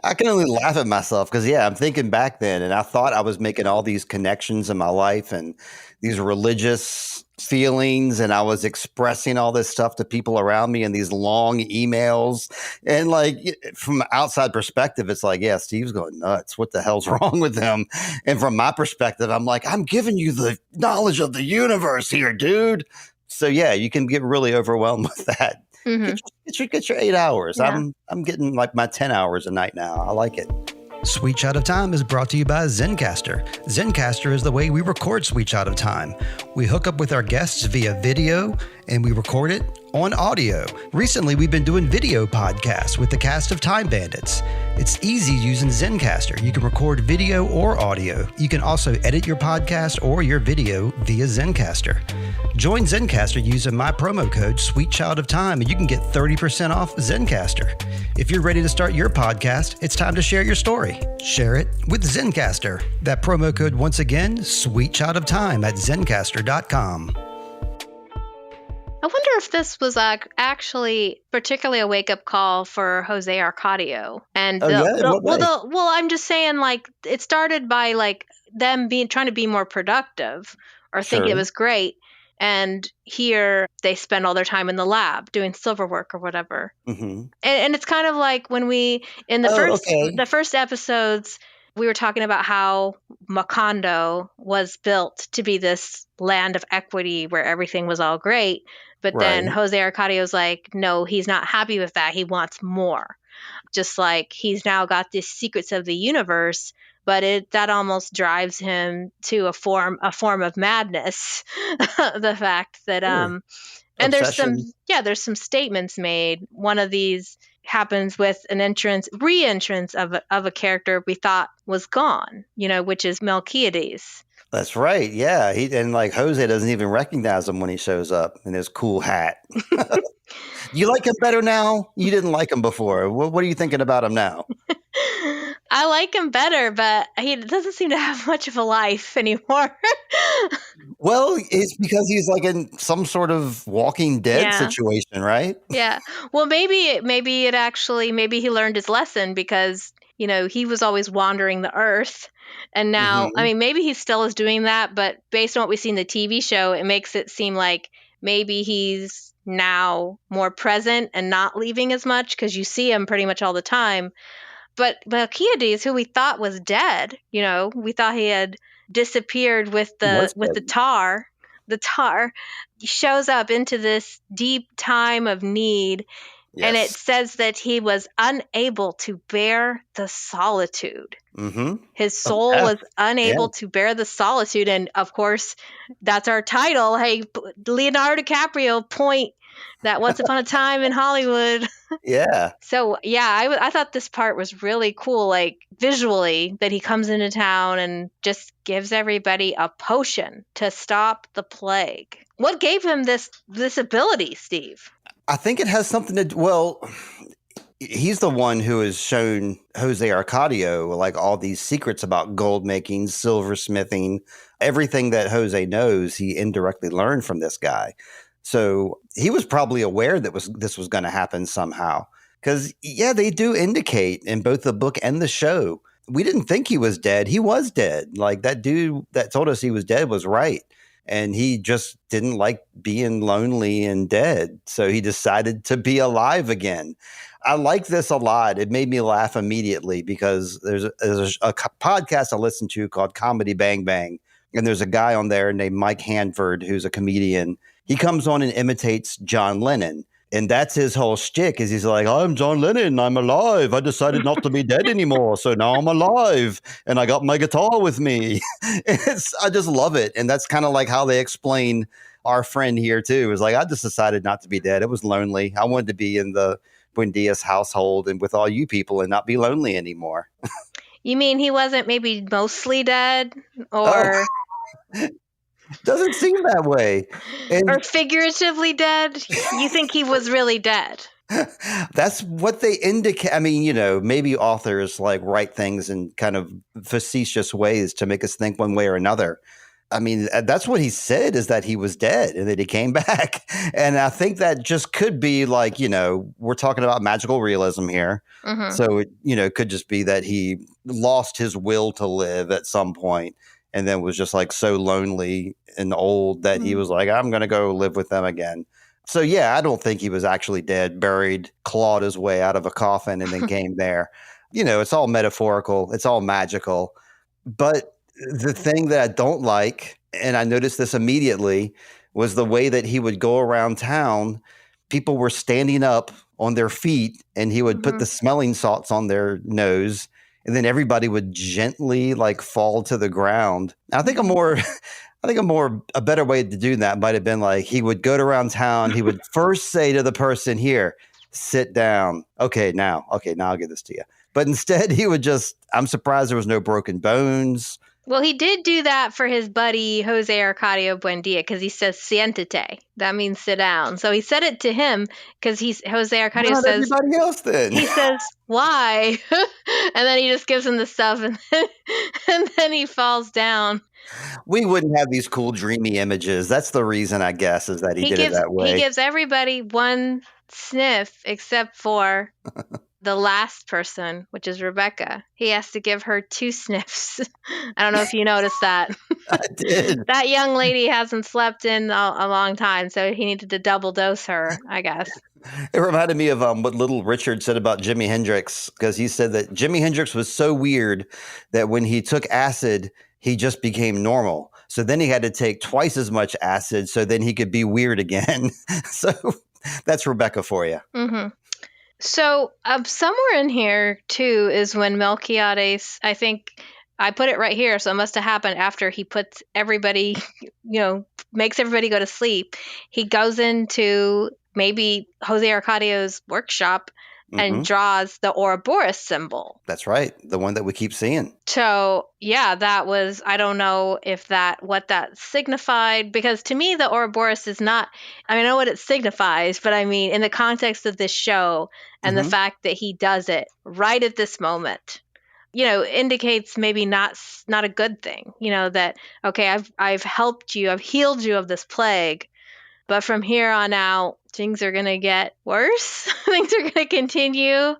I can only laugh at myself because, I'm thinking back then, and I thought I was making all these connections in my life and these religious feelings, and I was expressing all this stuff to people around me in these long emails. And like, from an outside perspective, it's like, Steve's going nuts. What the hell's wrong with him? And from my perspective, I'm like, I'm giving you the knowledge of the universe here, dude. So you can get really overwhelmed with that. Get your 8 hours. Yeah. I'm getting like my 10 hours a night now. I like it. Sweet Shot of Time is brought to you by Zencastr. Zencastr is the way we record Sweet Shot of Time. We hook up with our guests via video, and we record it on audio. Recently, we've been doing video podcasts with the cast of Time Bandits. It's easy using Zencastr. You can record video or audio. You can also edit your podcast or your video via Zencastr. Join Zencastr using my promo code Sweet Child of Time, and you can get 30% off Zencastr. If you're ready to start your podcast, it's time to share your story. Share it with Zencastr. That promo code, once again, Sweet Child of Time at Zencastr.com. I wonder if this was actually particularly a wake-up call for Jose Arcadio. And I'm just saying, like, it started by like them trying to be more productive or thinking it was great. And here they spend all their time in the lab doing silver work or whatever. And it's kind of like when in the first episodes, we were talking about how Macondo was built to be this land of equity where everything was all great. But then Jose Arcadio's like, no, he's not happy with that. He wants more. Just like he's now got these secrets of the universe, but that almost drives him to a form of madness. The fact that and Obsession. there's some statements made. One of these happens with an re-entrance of a character we thought was gone, which is Melquiades. That's right. Yeah. And like Jose doesn't even recognize him when he shows up in his cool hat. You like him better now? You didn't like him before. What are you thinking about him now? I like him better, but he doesn't seem to have much of a life anymore. Well, it's because he's like in some sort of Walking Dead situation, right? Yeah. Well, maybe he learned his lesson because, he was always wandering the earth. And now, I mean, maybe he still is doing that, but based on what we see in the TV show, it makes it seem like maybe he's now more present and not leaving as much because you see him pretty much all the time. But Melquiades, who we thought was dead, we thought he had disappeared with the tar. The tar shows up into this deep time of need. Yes. And it says that he was unable to bear the solitude. His soul was unable to bear the solitude. And of course, that's our title. Hey, Leonardo DiCaprio, point that Once Upon a Time in Hollywood. Yeah. So, yeah, I thought this part was really cool, like visually, that he comes into town and just gives everybody a potion to stop the plague. What gave him this ability, Steve? I think it has something to, well, he's the one who has shown Jose Arcadio like all these secrets about gold making, silversmithing, everything that Jose knows, he indirectly learned from this guy. So he was probably aware that this was going to happen somehow. Because, yeah, they do indicate in both the book and the show, we didn't think he was dead. He was dead. Like, that dude that told us he was dead was right. And he just didn't like being lonely and dead. So he decided to be alive again. I like this a lot. It made me laugh immediately because there's a podcast I listen to called Comedy Bang Bang. And there's a guy on there named Mike Hanford, who's a comedian. He comes on and imitates John Lennon. And that's his whole shtick is he's like, I'm John Lennon. I'm alive. I decided not to be dead anymore. So now I'm alive. And I got my guitar with me. I just love it. And that's kind of like how they explain our friend here, too. It's like, I just decided not to be dead. It was lonely. I wanted to be in the Buendia's household and with all you people and not be lonely anymore. You mean he wasn't maybe mostly dead? Or... Doesn't seem that way. Or figuratively dead? You think he was really dead? That's what they indicate. I mean, maybe authors like write things in kind of facetious ways to make us think one way or another. I mean, that's what he said, is that he was dead and that he came back. And I think that just could be like, we're talking about magical realism here. Mm-hmm. So, it could just be that he lost his will to live at some point. And then was just like so lonely and old that he was like, I'm going to go live with them again. So, yeah, I don't think he was actually dead, buried, clawed his way out of a coffin and then came there. It's all metaphorical. It's all magical. But the thing that I don't like, and I noticed this immediately, was the way that he would go around town. People were standing up on their feet and he would put the smelling salts on their nose. And then everybody would gently like fall to the ground. I think a better way to do that might have been like he would go around town. He would first say to the person, here, sit down. Okay, now I'll give this to you. But instead he would I'm surprised there was no broken bones. Well, he did do that for his buddy, Jose Arcadio Buendia, because he says siéntate. That means sit down. So he said it to him because Jose Arcadio says... everybody else then. He says, why? And then he just gives him the stuff and then he falls down. We wouldn't have these cool, dreamy images. That's the reason, I guess, is that he did it that way. He gives everybody one sniff except for... the last person, which is Rebeca. He has to give her 2 sniffs. I don't know if you noticed that. I did. That young lady hasn't slept in a long time, so he needed to double dose her, I guess. It reminded me of what Little Richard said about Jimi Hendrix, because he said that Jimi Hendrix was so weird that when he took acid, he just became normal. So then he had to take twice as much acid so then he could be weird again. So that's Rebeca for you. Mm-hmm. So somewhere in here, too, is when Melquiades, I think I put it right here, so it must have happened after he puts everybody, makes everybody go to sleep. He goes into maybe Jose Arcadio's workshop and draws the Ouroboros symbol. That's right. The one that we keep seeing. So, yeah, that was, I don't know what that signified, because to me, the Ouroboros is not, I know what it signifies, but I mean, in the context of this show and the fact that he does it right at this moment, indicates maybe not a good thing, that, okay, I've helped you, I've healed you of this plague, but from here on out, things are going to get worse. Things are going to continue.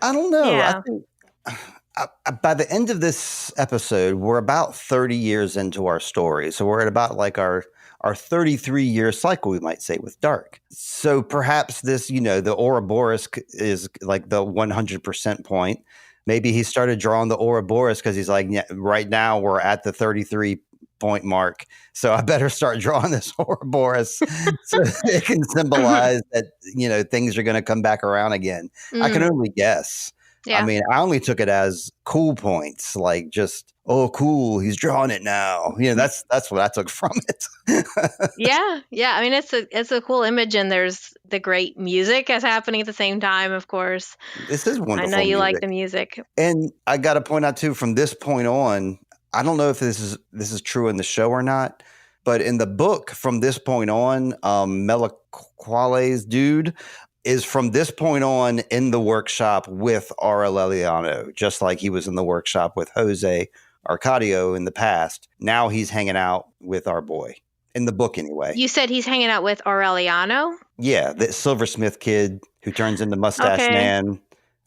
I don't know. Yeah. I think by the end of this episode, we're about 30 years into our story. So we're at about like our 33-year cycle, we might say, with Dark. So perhaps this, the Ouroboros is like the 100% point. Maybe he started drawing the Ouroboros because he's like, yeah, right now we're at the 33-point mark. So I better start drawing this Ouroboros so it can symbolize that, things are going to come back around again. I can only guess. Yeah. I mean, I only took it as cool points, like just, oh, cool, he's drawing it now. That's what I took from it. Yeah. I mean, it's a cool image, and there's the great music is happening at the same time, of course. This is wonderful. I know you like the music. And I got to point out too, from this point on, I don't know if this is true in the show or not, but in the book, from this point on, Melaquale's dude is from this point on in the workshop with Aureliano, just like he was in the workshop with Jose Arcadio in the past. Now he's hanging out with our boy. In the book, anyway. You said he's hanging out with Aureliano? Yeah, the silversmith kid who turns into Mustache Man,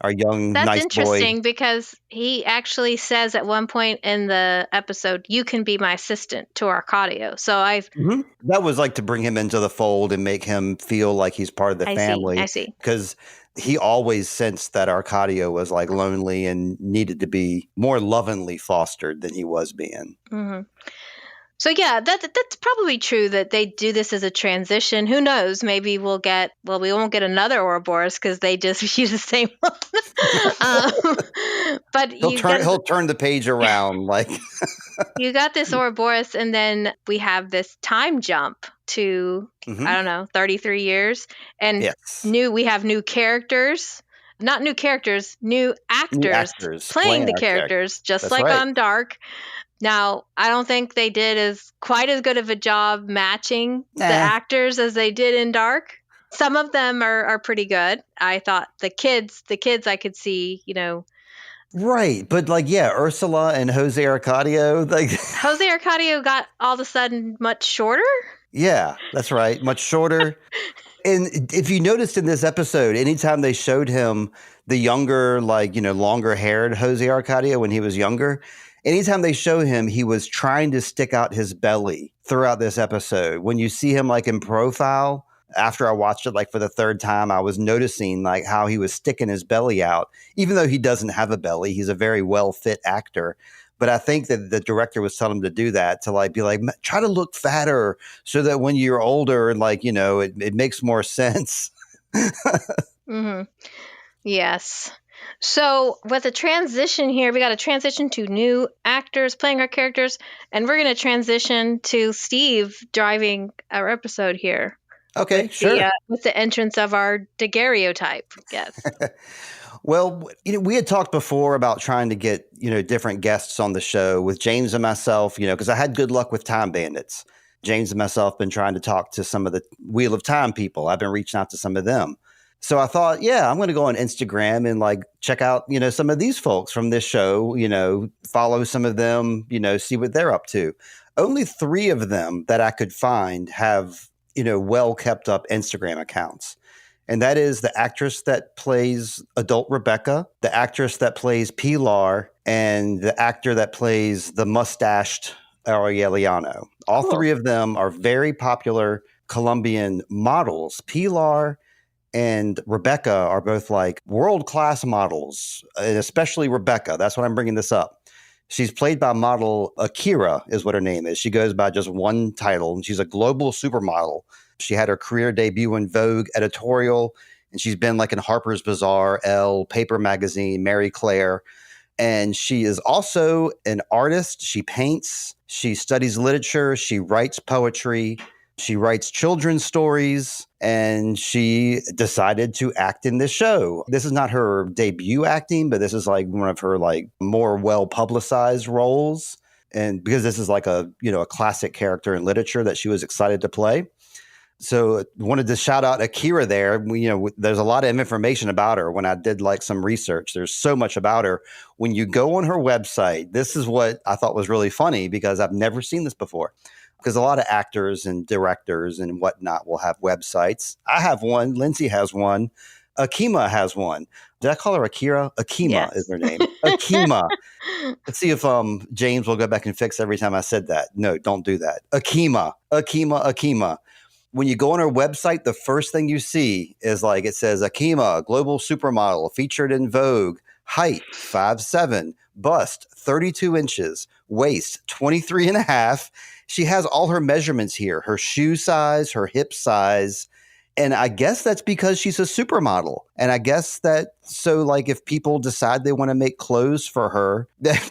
our young, nice boy. That's interesting because he actually says at one point in the episode, "You can be my assistant," to Arcadio. So that was like to bring him into the fold and make him feel like he's part of the family. I see. Because he always sensed that Arcadio was like lonely and needed to be more lovingly fostered than he was being. Mm-hmm. So yeah, that's probably true that they do this as a transition. Who knows? Maybe we won't get another Ouroboros because they just use the same one. But he'll turn the page around like you got this Ouroboros, and then we have this time jump to I don't know, 33 years, and we have new characters. Not new characters, new actors playing the characters, just like on Dark. Now, I don't think they did quite as good of a job matching the actors as they did in Dark. Some of them are pretty good. I thought the kids I could see, Right. But Ursula and Jose Arcadio. Jose Arcadio got all of a sudden much shorter. Yeah, that's right. Much shorter. And if you noticed in this episode, anytime they showed him the younger, longer haired Jose Arcadio when he was younger, anytime they show him, he was trying to stick out his belly throughout this episode. When you see him in profile, after I watched it for the third time, I was noticing how he was sticking his belly out, even though he doesn't have a belly. He's a very well fit actor. But I think that the director was telling him to do that, to be try to look fatter so that when you're older, it makes more sense. Mm-hmm. Yes. So with a transition here, we got to transition to new actors playing our characters, and we're going to transition to Steve driving our episode here. Okay, sure. With the entrance of our daguerreotype, yes. Well, we had talked before about trying to get, different guests on the show with James and myself, because I had good luck with Time Bandits. James and myself been trying to talk to some of the Wheel of Time people. I've been reaching out to some of them. So I thought, I'm going to go on Instagram and check out, some of these folks from this show, follow some of them, see what they're up to. Only 3 of them that I could find have, well kept up Instagram accounts. And that is the actress that plays adult Rebeca, the actress that plays Pilar, and the actor that plays the mustached Aureliano. All 3 of them are very popular Colombian models. Pilar and Rebeca are both world-class models, and especially Rebeca. That's why I'm bringing this up. She's played by model Akira is what her name is. She goes by just one title, and she's a global supermodel. She had her career debut in Vogue editorial, and she's been in Harper's Bazaar, Elle, Paper Magazine, Marie Claire. And she is also an artist. She paints, she studies literature, she writes poetry, she writes children's stories, and she decided to act in this show. This is not her debut acting, but this is one of her more well-publicized roles. And because this is a classic character in literature that she was excited to play. So wanted to shout out Akira there. There's a lot of information about her when I did some research. There's so much about her. When you go on her website, this is what I thought was really funny because I've never seen this before. Because a lot of actors and directors and whatnot will have websites. I have one. Lindsey has one. Akima has one. Did I call her Akira? Akima is her name. Akima. Let's see if James will go back and fix every time I said that. No, don't do that. Akima. When you go on her website, the first thing you see is it says Akima, global supermodel, featured in Vogue, height 5'7", bust 32 inches, waist 23 and a half. She has all her measurements here, her shoe size, her hip size, And I guess that's because she's a supermodel. And I guess that, so like if people decide they want to make clothes for her,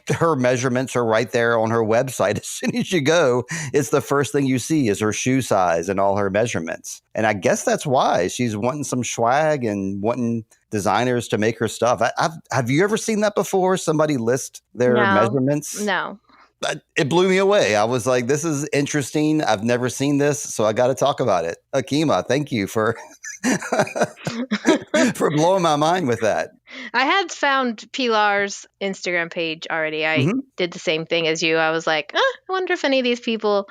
her measurements are right there on her website. As soon as you go, it's the first thing you see is her shoe size and all her measurements. And I guess that's why she's wanting some swag and wanting designers to make her stuff. Have you ever seen that before? Somebody list their measurements? No. It blew me away. I was like, this is interesting. I've never seen this, so I got to talk about it. Akima, thank you for for blowing my mind with that. I had found Pilar's Instagram page already. I did the same thing as you. I was like, I wonder if any of these people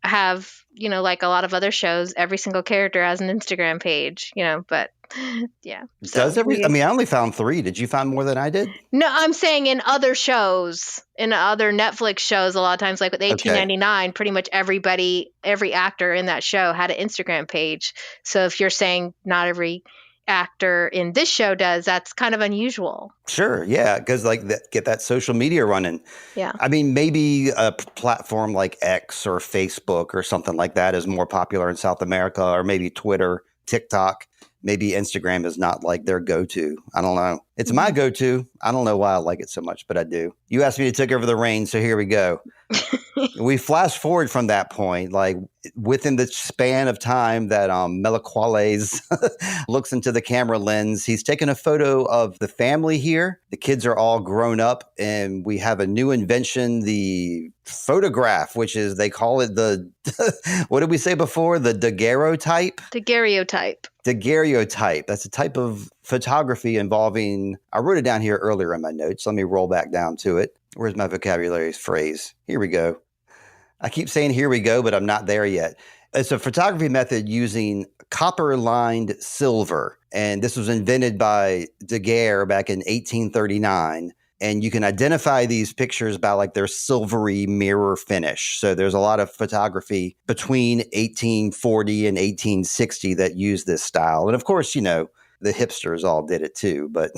have, like a lot of other shows, every single character has an Instagram page, but yeah. Does every? I mean, I only found 3. Did you find more than I did? No, I'm saying in other shows, in other Netflix shows, a lot of times, like with 1899, pretty much every actor in that show had an Instagram page. So if you're saying not every actor in this show does, that's kind of unusual. Sure. Yeah. Because get that social media running. Yeah. I mean, maybe a platform like X or Facebook or something like that is more popular in South America, or maybe Twitter, TikTok. Maybe Instagram is not like their go-to. I don't know. It's my go-to. I don't know why I like it so much, but I do. You asked me to take over the reins, so here we go. We flash forward from that point, like within the span of time that Meliquales looks into the camera lens. He's taken a photo of the family here. The kids are all grown up, and we have a new invention, the photograph, which is, they call it the, what did we say before? The daguerreotype? Daguerreotype. Daguerreotype. That's a type of photography involving, I wrote it down here earlier in my notes. Let me roll back down to it. Where's my vocabulary phrase? Here we go. I keep saying here we go, but I'm not there yet. It's a photography method using copper-lined silver. And this was invented by Daguerre back in 1839. And you can identify these pictures by like their silvery mirror finish. So there's a lot of photography between 1840 and 1860 that use this style. And of course, the hipsters all did it too. But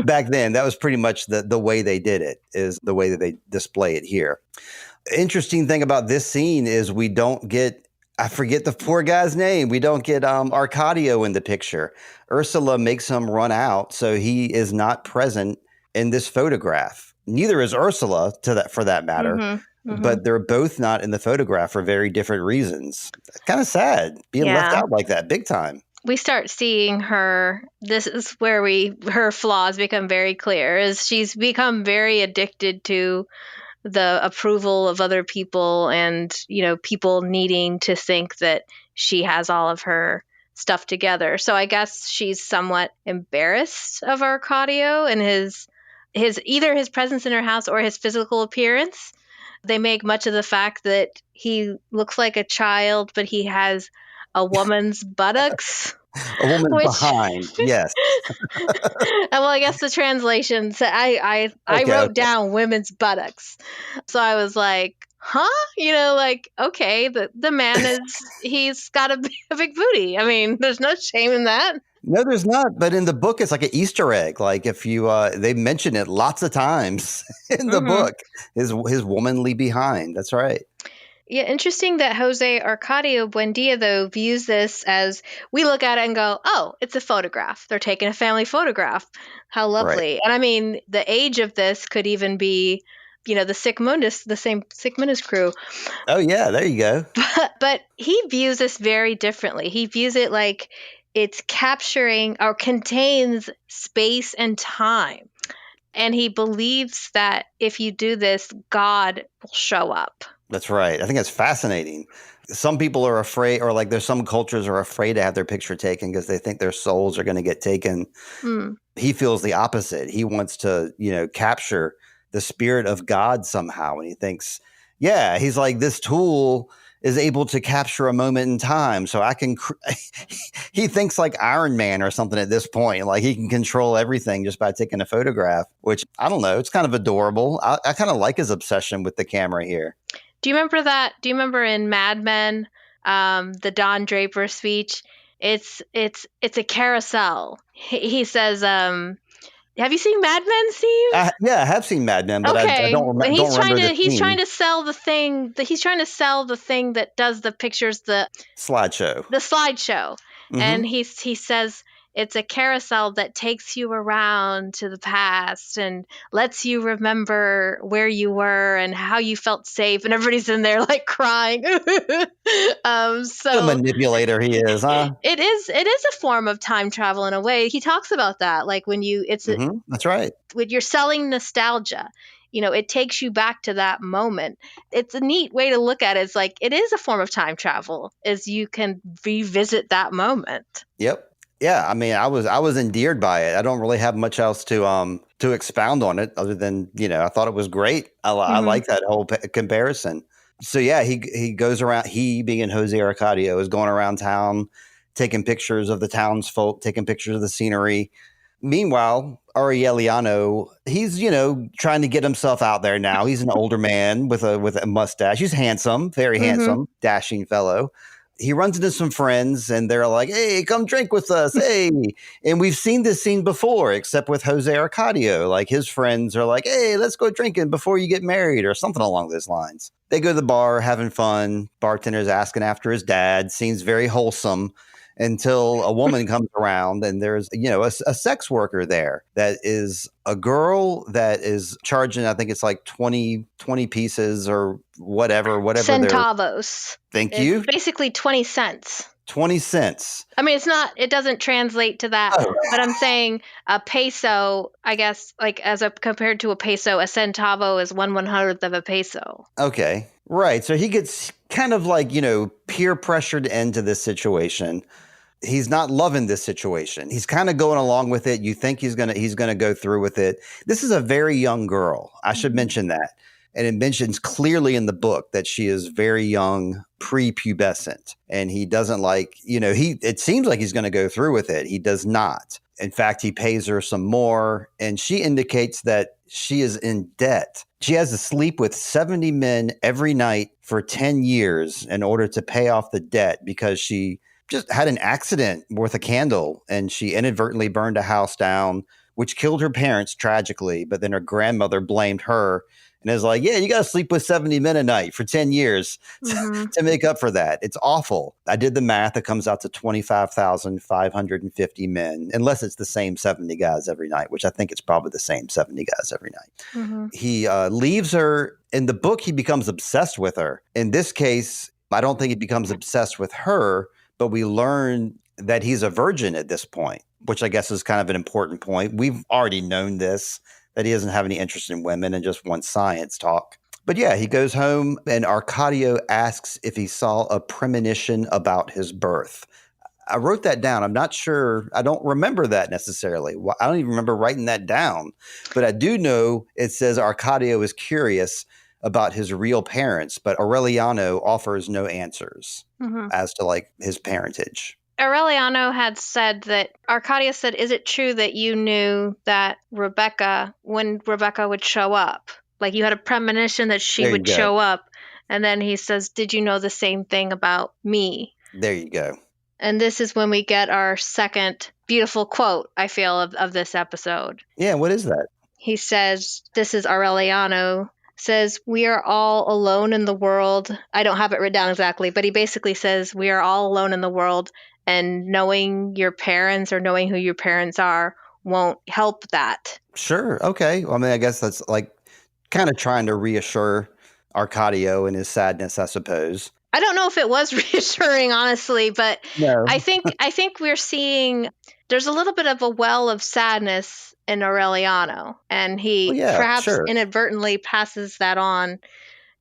back then, that was pretty much the way they did it, is the way that they display it here. Interesting thing about this scene is we don't get, I forget the poor guy's name. We don't get Arcadio in the picture. Ursula makes him run out, so he is not present in this photograph. Neither is Ursula, for that matter. But they're both not in the photograph for very different reasons. Kind of sad being left out like that, big time. We start seeing her. This is where her flaws become very clear. Is she's become very addicted to the approval of other people, and people needing to think that she has all of her stuff together. So I guess she's somewhat embarrassed of Arcadio and his either his presence in her house or his physical appearance. They make much of the fact that he looks like a child, but he has a woman's buttocks. A woman's behind, yes. Well, I guess the translation said, I wrote down women's buttocks. So I was like, huh? Okay, the man he's got a big booty. I mean, there's no shame in that. No, there's not. But in the book, it's like an Easter egg. Like if you, they mention it lots of times in the book, his womanly behind. That's right. Yeah, interesting that Jose Arcadio Buendia, though, views this as, we look at it and go, oh, it's a photograph. They're taking a family photograph. How lovely. Right. And I mean, the age of this could even be, the same Sigmundus crew. Oh, yeah, there you go. But he views this very differently. He views it like it's capturing or contains space and time. And he believes that if you do this, God will show up. That's right. I think that's fascinating. Some people are afraid, or like there's some cultures are afraid to have their picture taken because they think their souls are going to get taken. He feels the opposite. He wants to, capture the spirit of God somehow. And he thinks, he's like, this tool is able to capture a moment in time. So I can, he thinks like Iron Man or something at this point. Like he can control everything just by taking a photograph, which I don't know. It's kind of adorable. I kind of like his obsession with the camera here. Do you remember that? Do you remember in Mad Men, the Don Draper speech? It's a carousel. He says, have you seen Mad Men, Steve? Yeah, I have seen Mad Men, but okay. I don't remember. He's trying to sell the thing. He's trying to sell the thing that does the pictures. The slideshow. The slideshow. And he says it's a carousel that takes you around to the past and lets you remember where you were and how you felt safe. And everybody's in there like crying. The manipulator he is, huh? It is a form of time travel in a way. He talks about that, like when you that's right. When you're selling nostalgia, it takes you back to that moment. It's a neat way to look at it. It's like it is a form of time travel, as you can revisit that moment. Yep. Yeah, I mean, I was endeared by it. I don't really have much else to expound on it other than, I thought it was great. I like that whole comparison. So yeah, he goes around, he being Jose Arcadio is going around town, taking pictures of the townsfolk, taking pictures of the scenery. Meanwhile, Aureliano, he's, trying to get himself out there now. He's an older man with a mustache. He's handsome, very handsome, dashing fellow. He runs into some friends and they're like, hey, come drink with us. Hey. And we've seen this scene before, except with Jose Arcadio. Like his friends are like, hey, let's go drinking before you get married or something along those lines. They go to the bar having fun. Bartender's asking after his dad. Seems very wholesome until a woman comes around and there's, a sex worker there that is a girl that is charging, I think it's like 20 pieces or whatever. Centavos. Thank you. It's basically 20 cents. 20 cents. I mean, it doesn't translate to that, but I'm saying a peso, I guess, like compared to a peso, a centavo is 1/100th of a peso. Okay. Right. So he gets kind of like, peer pressured into this situation. He's not loving this situation. He's kind of going along with it. You think he's going to go through with it. This is a very young girl. I should mention that. And it mentions clearly in the book that she is very young, prepubescent. And he doesn't like, it seems like he's going to go through with it. He does not. In fact, he pays her some more. And she indicates that she is in debt. She has to sleep with 70 men every night for 10 years in order to pay off the debt because she just had an accident worth a candle and she inadvertently burned a house down, which killed her parents tragically. But then her grandmother blamed her and is like, yeah, you got to sleep with 70 men a night for 10 years to make up for that. It's awful. I did the math. It comes out to 25,550 men, unless it's the same 70 guys every night, which I think it's probably the same 70 guys every night. He leaves her. In the book, he becomes obsessed with her. In this case, I don't think he becomes obsessed with her, but we learn that he's a virgin at this point, which I guess is kind of an important point. We've already known this, that he doesn't have any interest in women and just wants science talk. But yeah, he goes home and Arcadio asks if he saw a premonition about his birth. I wrote that down. I'm not sure. I don't remember that necessarily. I don't even remember writing that down. But I do know it says Arcadio is curious about his real parents, but Aureliano offers no answers as to like his parentage. Aureliano had said that Arcadio said, is it true that you knew that Rebeca, when Rebeca would show up, like you had a premonition that she would show up? And then he says, did you know the same thing about me? There you go. And this is when we get our second beautiful quote, I feel, of this episode. Yeah, what is that? He says, this is Aureliano, says, we are all alone in the world. I don't have it written down exactly, but he basically says, we are all alone in the world, and knowing your parents or knowing who your parents are won't help that. Sure. Okay. Well, I mean, I guess that's like kind of trying to reassure Arcadio in his sadness, I suppose. I don't know if it was reassuring, honestly, but no. I think we're seeing there's a little bit of a well of sadness in Aureliano, and he perhaps inadvertently passes that on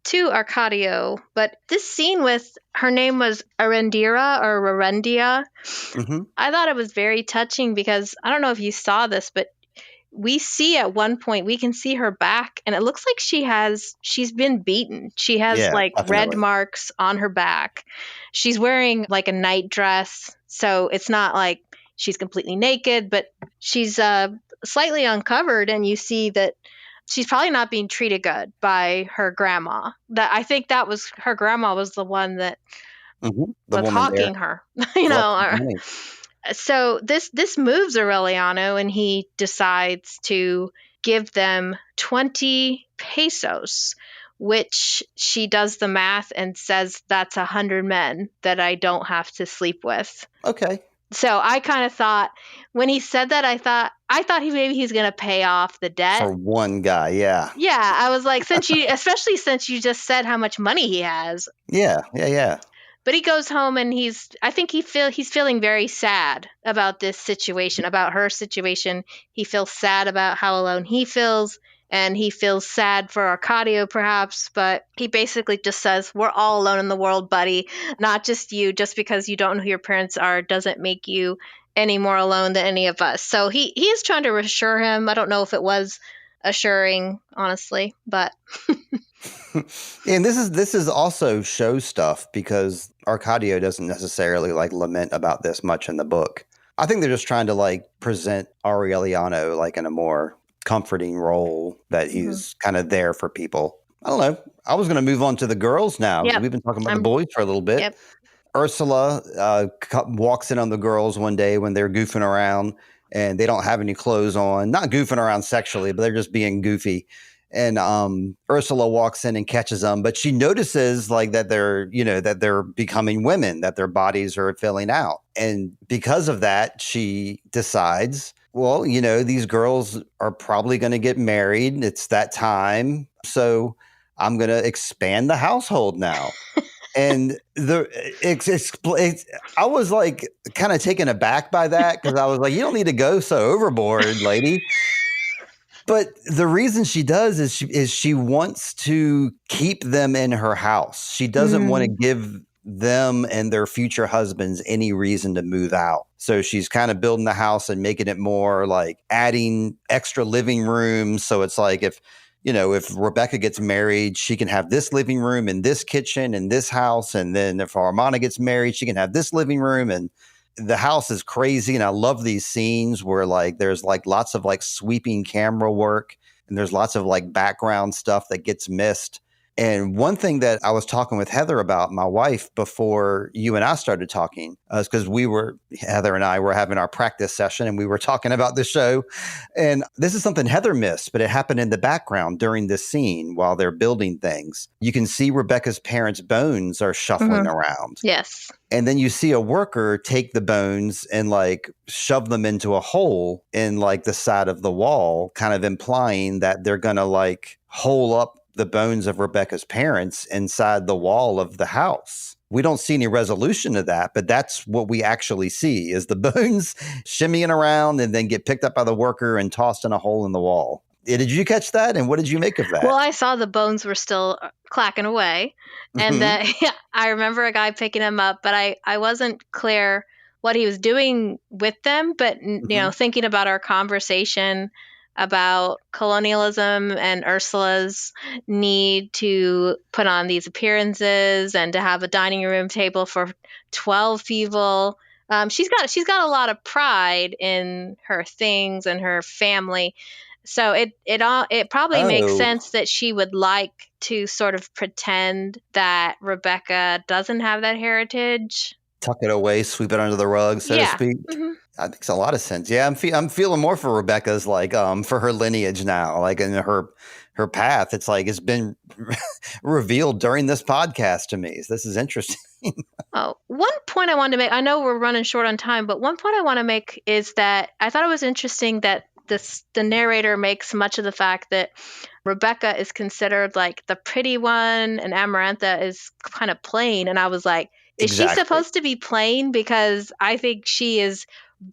to Arcadio. But this scene with her name was Arendira or Rerendia. I thought it was very touching because I don't know if you saw this, but we see at one point, we can see her back and it looks like she's been beaten. She has red marks on her back. She's wearing like a night dress. So it's not like she's completely naked, but she's slightly uncovered. And you see that she's probably not being treated good by her grandma. I think that was her grandma was the one that was hawking her, So this moves Aureliano, and he decides to give them 20 pesos, which she does the math and says that's 100 men that I don't have to sleep with. Okay. So I kind of thought when he said that, I thought maybe he's going to pay off the debt. For one guy, yeah. Yeah, I was like, especially since you just said how much money he has. Yeah. But he goes home and he's feeling very sad about this situation, about her situation. He feels sad about how alone he feels, and he feels sad for Arcadio perhaps, but he basically just says, we're all alone in the world, buddy, not just you. Just because you don't know who your parents are doesn't make you any more alone than any of us. So he is trying to reassure him. I don't know if it was assuring, honestly, but And this is also show stuff, because Arcadio doesn't necessarily like lament about this much in the book. I think they're just trying to like present Aureliano like in a more comforting role, that he's kind of there for people. I don't know. I was going to move on to the girls now. Yep. We've been talking about the boys for a little bit. Yep. Ursula walks in on the girls one day when they're goofing around and they don't have any clothes on. Not goofing around sexually, but they're just being goofy. And Ursula walks in and catches them, but she notices like that they're becoming women, that their bodies are filling out. And because of that, she decides, well, these girls are probably going to get married. It's that time. So I'm going to expand the household now. And I was like kind of taken aback by that, because I was like, you don't need to go so overboard, lady. But the reason she does is she wants to keep them in her house. She doesn't want to give them and their future husbands any reason to move out. So she's kind of building the house and making it more like adding extra living rooms. So it's like if Rebeca gets married, she can have this living room and this kitchen and this house. And then if Armana gets married, she can have this living room. And the house is crazy. And I love these scenes where like there's like lots of like sweeping camera work, and there's lots of like background stuff that gets missed. And one thing that I was talking with Heather about, my wife, before you and I started talking, is because Heather and I were having our practice session and we were talking about the show. And this is something Heather missed, but it happened in the background during this scene while they're building things. You can see Rebecca's parents' bones are shuffling around. Yes. And then you see a worker take the bones and like shove them into a hole in like the side of the wall, kind of implying that they're going to like hole up the bones of Rebecca's parents inside the wall of the house. We don't see any resolution to that, but that's what we actually see, is the bones shimmying around and then get picked up by the worker and tossed in a hole in the wall. Did you catch that? And what did you make of that? Well, I saw the bones were still clacking away. And I remember a guy picking them up, but I wasn't clear what he was doing with them. But, thinking about our conversation about colonialism and Ursula's need to put on these appearances and to have a dining room table for 12 people. She's got a lot of pride in her things and her family. So it probably makes sense that she would like to sort of pretend that Rebeca doesn't have that heritage. Tuck it away, sweep it under the rug, so to speak. Mm-hmm. That makes a lot of sense. Yeah, I'm feeling more for Rebecca's like for her lineage now, like in her path. It's like it's been revealed during this podcast to me. So this is interesting. One point I wanted to make. I know we're running short on time, but one point I want to make is that I thought it was interesting that the narrator makes much of the fact that Rebeca is considered like the pretty one and Amarantha is kind of plain. And I was like, is she supposed to be plain? Because I think she is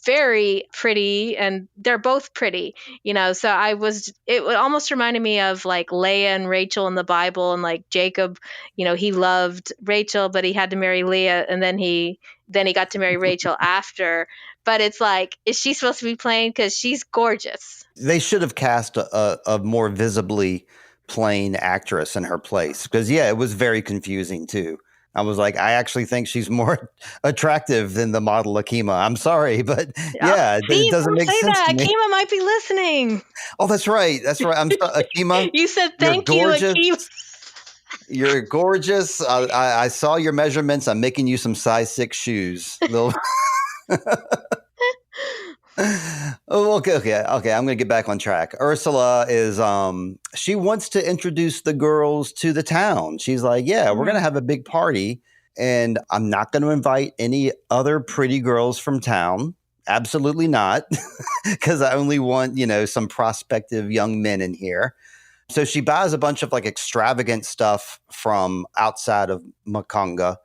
very pretty and they're both pretty, so it almost reminded me of like Leah and Rachel in the Bible, and like Jacob, he loved Rachel, but he had to marry Leah, and then he got to marry Rachel after. But it's like, is she supposed to be plain? Because she's gorgeous. They should have cast a more visibly plain actress in her place, because it was very confusing too. I was like, I actually think she's more attractive than the model Akima. I'm sorry, but it doesn't make sense. That. Akima might be listening. Oh, that's right. I'm Akima. You said thank you, Akima. You're gorgeous. I saw your measurements. I'm making you some size 6 shoes. Okay. I'm going to get back on track. Ursula is, she wants to introduce the girls to the town. She's like, we're going to have a big party And I'm not going to invite any other pretty girls from town. Absolutely not. Because I only want, some prospective young men in here. So she buys a bunch of like extravagant stuff from outside of Macondo.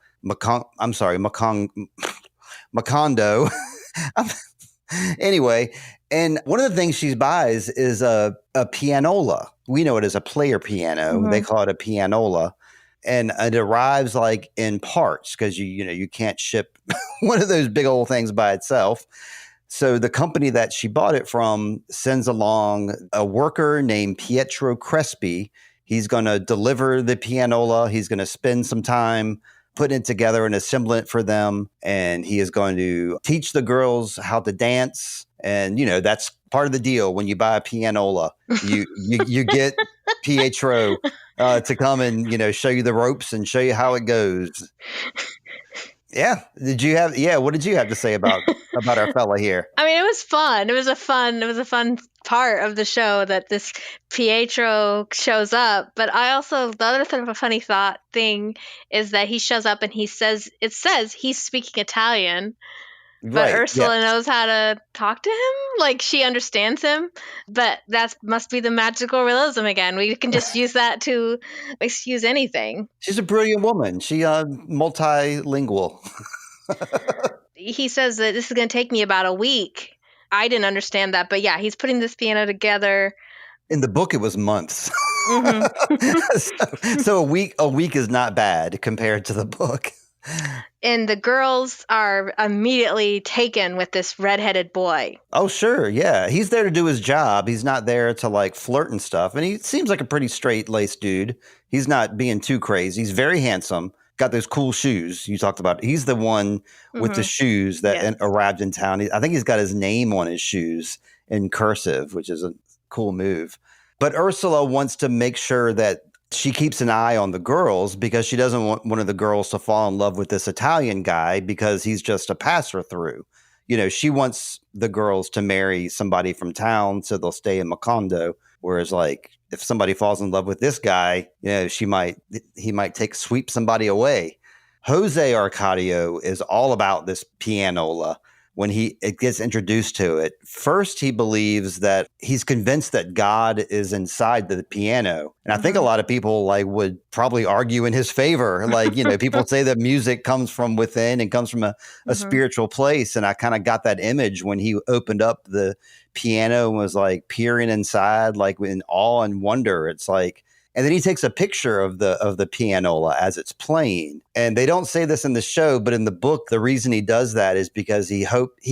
Anyway, and one of the things she buys is a pianola. We know it as a player piano. Mm-hmm. They call it a pianola. And it arrives like in parts because you can't ship one of those big old things by itself. So the company that she bought it from sends along a worker named Pietro Crespi. He's going to deliver the pianola. He's going to spend some time putting it together and assembling it for them. And he is going to teach the girls how to dance. And, that's part of the deal. When you buy a pianola, you get Pietro to come and, show you the ropes and show you how it goes. Yeah. What did you have to say about our fella here? I mean, it was fun. It was a fun part of the show that this Pietro shows up. But the other sort of a funny thing is that he shows up and it says he's speaking Italian. But Ursula knows how to talk to him. Like, she understands him. But that must be the magical realism again. We can just use that to excuse anything. She's a brilliant woman. She multilingual. He says that this is going to take me about a week. I didn't understand that. But yeah, he's putting this piano together. In the book, it was months. Mm-hmm. so a week is not bad compared to the book. And the girls are immediately taken with this redheaded boy. Oh, sure. Yeah. He's there to do his job. He's not there to like flirt and stuff. And he seems like a pretty straight-laced dude. He's not being too crazy. He's very handsome. Got those cool shoes you talked about. He's the one with the shoes that arrived in town. I think he's got his name on his shoes in cursive, which is a cool move. But Ursula wants to make sure that she keeps an eye on the girls because she doesn't want one of the girls to fall in love with this Italian guy because he's just a passer-through. She wants the girls to marry somebody from town so they'll stay in Macondo. Whereas, like, if somebody falls in love with this guy, he might sweep somebody away. Jose Arcadio is all about this pianola. When it gets introduced to it, first he believes that he's convinced that God is inside the piano. And I think a lot of people would probably argue in his favor. People say that music comes from within and comes from a spiritual place. And I kind of got that image when he opened up the piano and was peering inside, in awe and wonder. It's and then he takes a picture of the pianola as it's playing. And they don't say this in the show, but in the book, the reason he does that is because he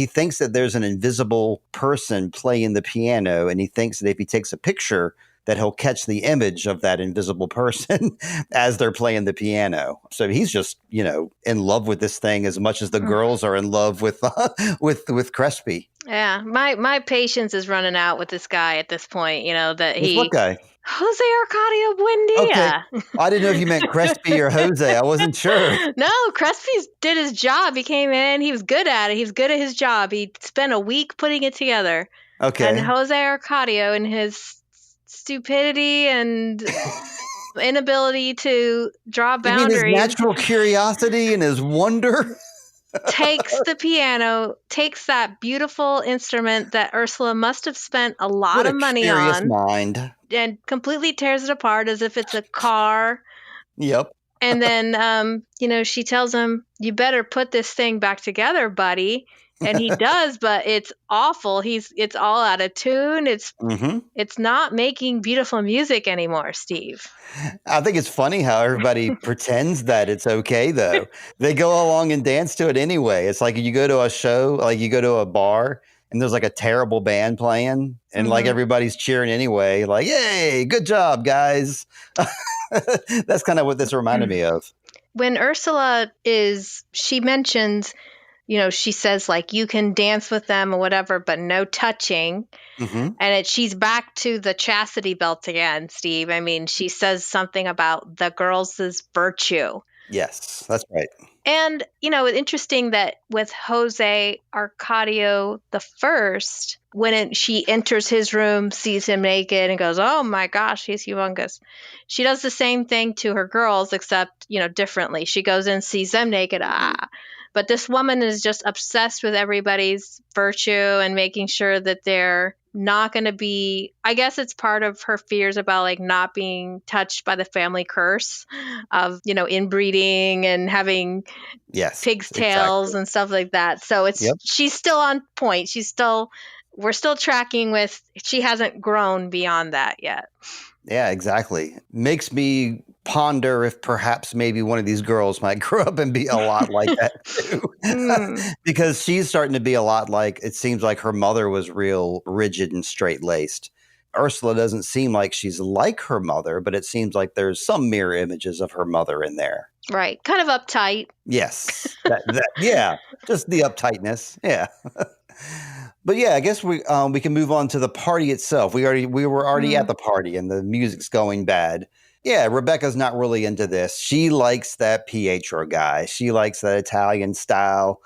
thinks that there's an invisible person playing the piano. And he thinks that if he takes a picture, that he'll catch the image of that invisible person as they're playing the piano. So he's just, in love with this thing as much as the girls are in love with Crespi. Yeah. My patience is running out with this guy at this point, What guy? Jose Arcadio Buendia. Okay. I didn't know if you meant Crespi or Jose. I wasn't sure. No, Crespi did his job. He came in. He was good at it. He was good at his job. He spent a week putting it together. Okay. And Jose Arcadio and his stupidity and inability to draw boundaries. You mean his natural curiosity and his wonder? Takes the piano, takes that beautiful instrument that Ursula must have spent a lot of money on. Mind. And completely tears it apart as if it's a car. Yep. And then, she tells him, you better put this thing back together, buddy. And he does, but it's awful. It's all out of tune. It's not making beautiful music anymore, Steve. I think it's funny how everybody pretends that it's okay, though. They go along and dance to it anyway. It's like you go to a show, you go to a bar, and there's a terrible band playing, and everybody's cheering anyway. Yay, good job, guys. That's kind of what this reminded me of. When Ursula she mentions, she says you can dance with them or whatever, but no touching. And she's back to the chastity belt again, Steve. I mean, she says something about the girls' virtue. Yes, that's right. And, it's interesting that with Jose Arcadio the First, when she enters his room, sees him naked, and goes, oh my gosh, he's humongous. She does the same thing to her girls, except, differently. She goes in, sees them naked, But this woman is just obsessed with everybody's virtue and making sure that they're not going to be, I guess it's part of her fears about like not being touched by the family curse of, inbreeding and having pig's tails and stuff like that. So she's still on point. We're still tracking with, she hasn't grown beyond that yet. Yeah, exactly. Makes me ponder if perhaps maybe one of these girls might grow up and be a lot like that too. Because she's starting to be a lot like, it seems like her mother was real rigid and straight-laced. Ursula doesn't seem like she's like her mother, but it seems like there's some mirror images of her mother in there. Right. Kind of uptight. Yes. Yeah. Just the uptightness. Yeah. But yeah, I guess we can move on to the party itself. We were already at the party and the music's going bad. Yeah, Rebecca's not really into this. She likes that Pietro guy. She likes that Italian style.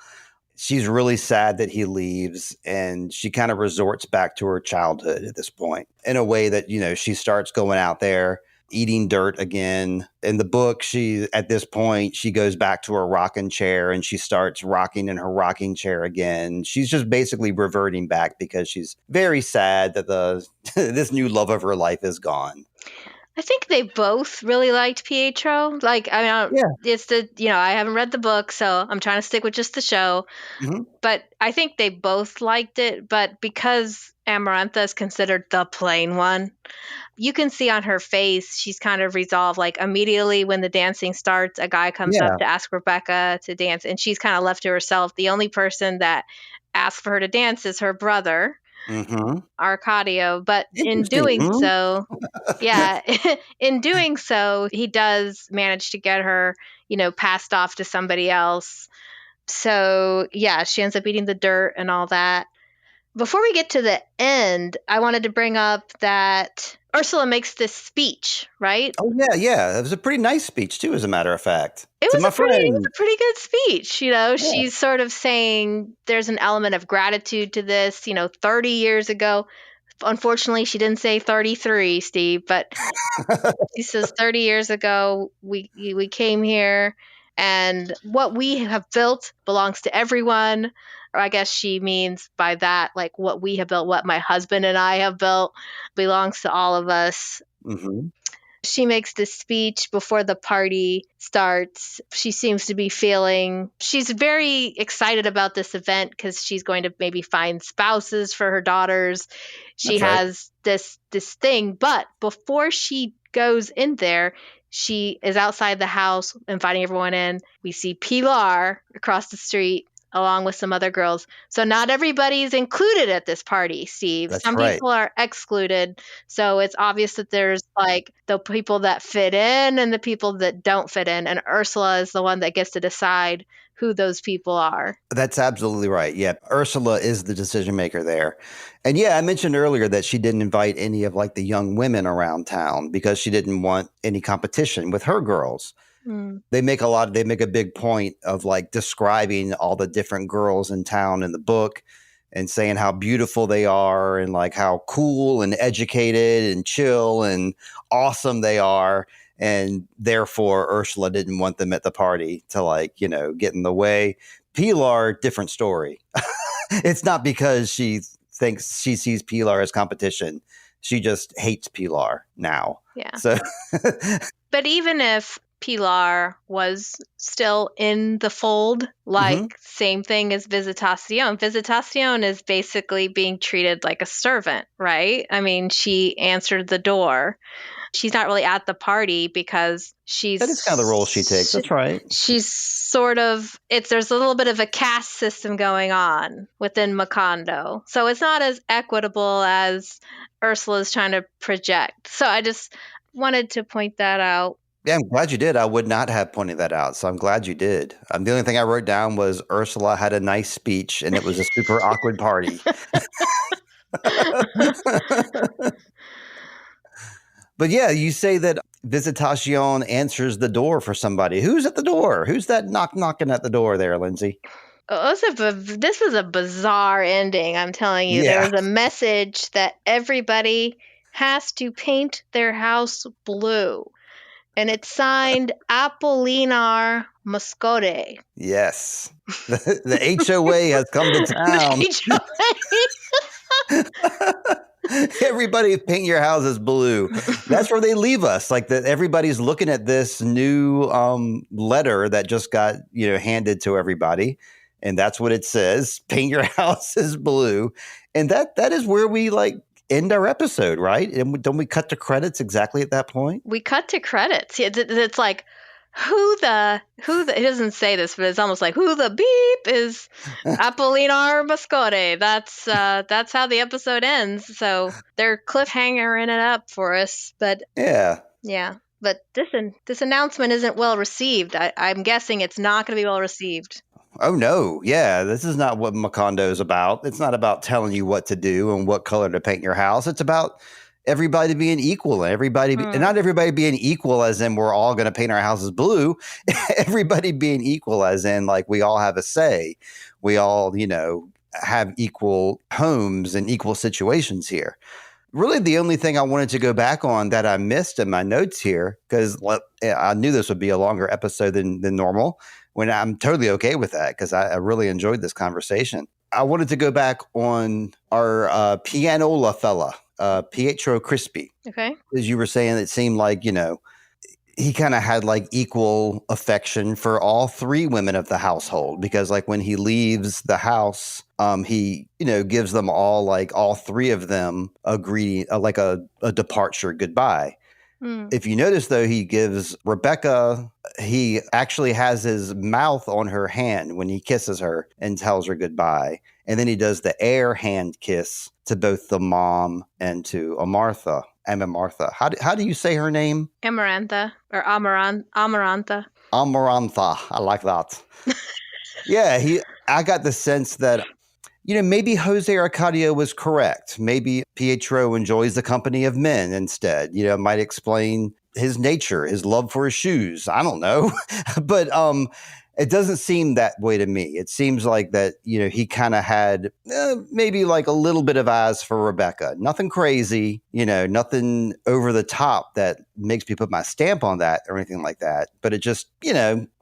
She's really sad that he leaves, and she kind of resorts back to her childhood at this point in a way that, she starts going out there eating dirt again. In the book, at this point, she goes back to her rocking chair and she starts rocking in her rocking chair again. She's just basically reverting back because she's very sad that this new love of her life is gone. I think they both really liked Pietro. Like, it's I haven't read the book, so I'm trying to stick with just the show. Mm-hmm. But I think they both liked it. But because Amarantha is considered the plain one, you can see on her face, she's kind of resolved. Like immediately when the dancing starts, a guy comes up to ask Rebecca to dance, and she's kind of left to herself. The only person that asks for her to dance is her brother. Mm-hmm. Arcadio, but in doing so, in doing so, he does manage to get her, passed off to somebody else. So, she ends up eating the dirt and all that. Before we get to the end, I wanted to bring up that Ursula makes this speech, right? Oh, yeah. It was a pretty nice speech, too, as a matter of fact. It was a pretty good speech. She's sort of saying there's an element of gratitude to this, 30 years ago. Unfortunately, she didn't say 33, Steve, but she says 30 years ago, we came here and what we have built belongs to everyone. Or I guess she means by that, like what we have built, what my husband and I have built belongs to all of us. Mm-hmm. She makes this speech before the party starts. She seems to be she's very excited about this event because she's going to maybe find spouses for her daughters. She has this thing, but before she goes in there, she is outside the house inviting everyone in. We see Pilar across the street along with some other girls. So not everybody's included at this party, Steve. Some people are excluded. So it's obvious that there's like the people that fit in and the people that don't fit in. And Ursula is the one that gets to decide who those people are. That's absolutely right. Yeah. Ursula is the decision maker there. And I mentioned earlier that she didn't invite any of like the young women around town because she didn't want any competition with her girls. They make a big point of like describing all the different girls in town in the book and saying how beautiful they are and like how cool and educated and chill and awesome they are. And therefore Ursula didn't want them at the party to like, get in the way. Pilar, different story. It's not because she thinks she sees Pilar as competition. She just hates Pilar now. Yeah. So, but even if Pilar was still in the fold, same thing as Visitacion. Visitacion is basically being treated like a servant, right? I mean, she answered the door. She's not really at the party because that is kind of the role she takes. That's right. She's sort of, there's a little bit of a caste system going on within Macondo. So it's not as equitable as Ursula's trying to project. So I just wanted to point that out. Yeah, I'm glad you did. I would not have pointed that out, so I'm glad you did. The only thing I wrote down was Ursula had a nice speech, and it was a super awkward party. But yeah, you say that Visitacion answers the door for somebody. Who's at the door? Who's that knocking at the door there, Lindsey? This was a bizarre ending, I'm telling you. Yeah. There was a message that everybody has to paint their house blue. And it's signed Apolinar Moscote. Yes. The HOA has come to town. Everybody paint your houses blue. That's where they leave us. Like that, everybody's looking at this new letter that just got handed to everybody, and that's what it says: paint your houses blue. And that is where we end our episode, right? And don't we cut to credits exactly at that point? We cut to credits. It's like who the it doesn't say this, but it's almost like who the beep is Apolinar Moscote. That's how the episode ends. So they're cliffhangering it up for us. But yeah. But this announcement isn't well received. I'm guessing it's not going to be well received. Oh no, yeah, this is not what Macondo is about. It's not about telling you what to do and what color to paint your house. It's about everybody being equal, and and not everybody being equal as in we're all going to paint our houses blue. Everybody being equal as in we all have a say. We all, have equal homes and equal situations here. Really, the only thing I wanted to go back on that I missed in my notes here, because I knew this would be a longer episode than normal, when I'm totally okay with that, because I really enjoyed this conversation. I wanted to go back on our pianola fella, Pietro Crispi. Okay. As you were saying, it seemed like, he kind of had equal affection for all three women of the household, because when he leaves the house, he, gives them all three of them a greeting, a departure goodbye. If you notice, though, he gives Rebeca, he actually has his mouth on her hand when he kisses her and tells her goodbye. And then he does the air hand kiss to both the mom and to Amartha. How do you say her name? Amarantha or Amarantha. Amarantha. I like that. Yeah, I got the sense that maybe Jose Arcadio was correct. Maybe Pietro enjoys the company of men instead. Might explain his nature, his love for his shoes. I don't know. But it doesn't seem that way to me. It seems like that, he kind of had maybe a little bit of eyes for Rebeca. Nothing crazy, nothing over the top that makes me put my stamp on that or anything like that. But it just,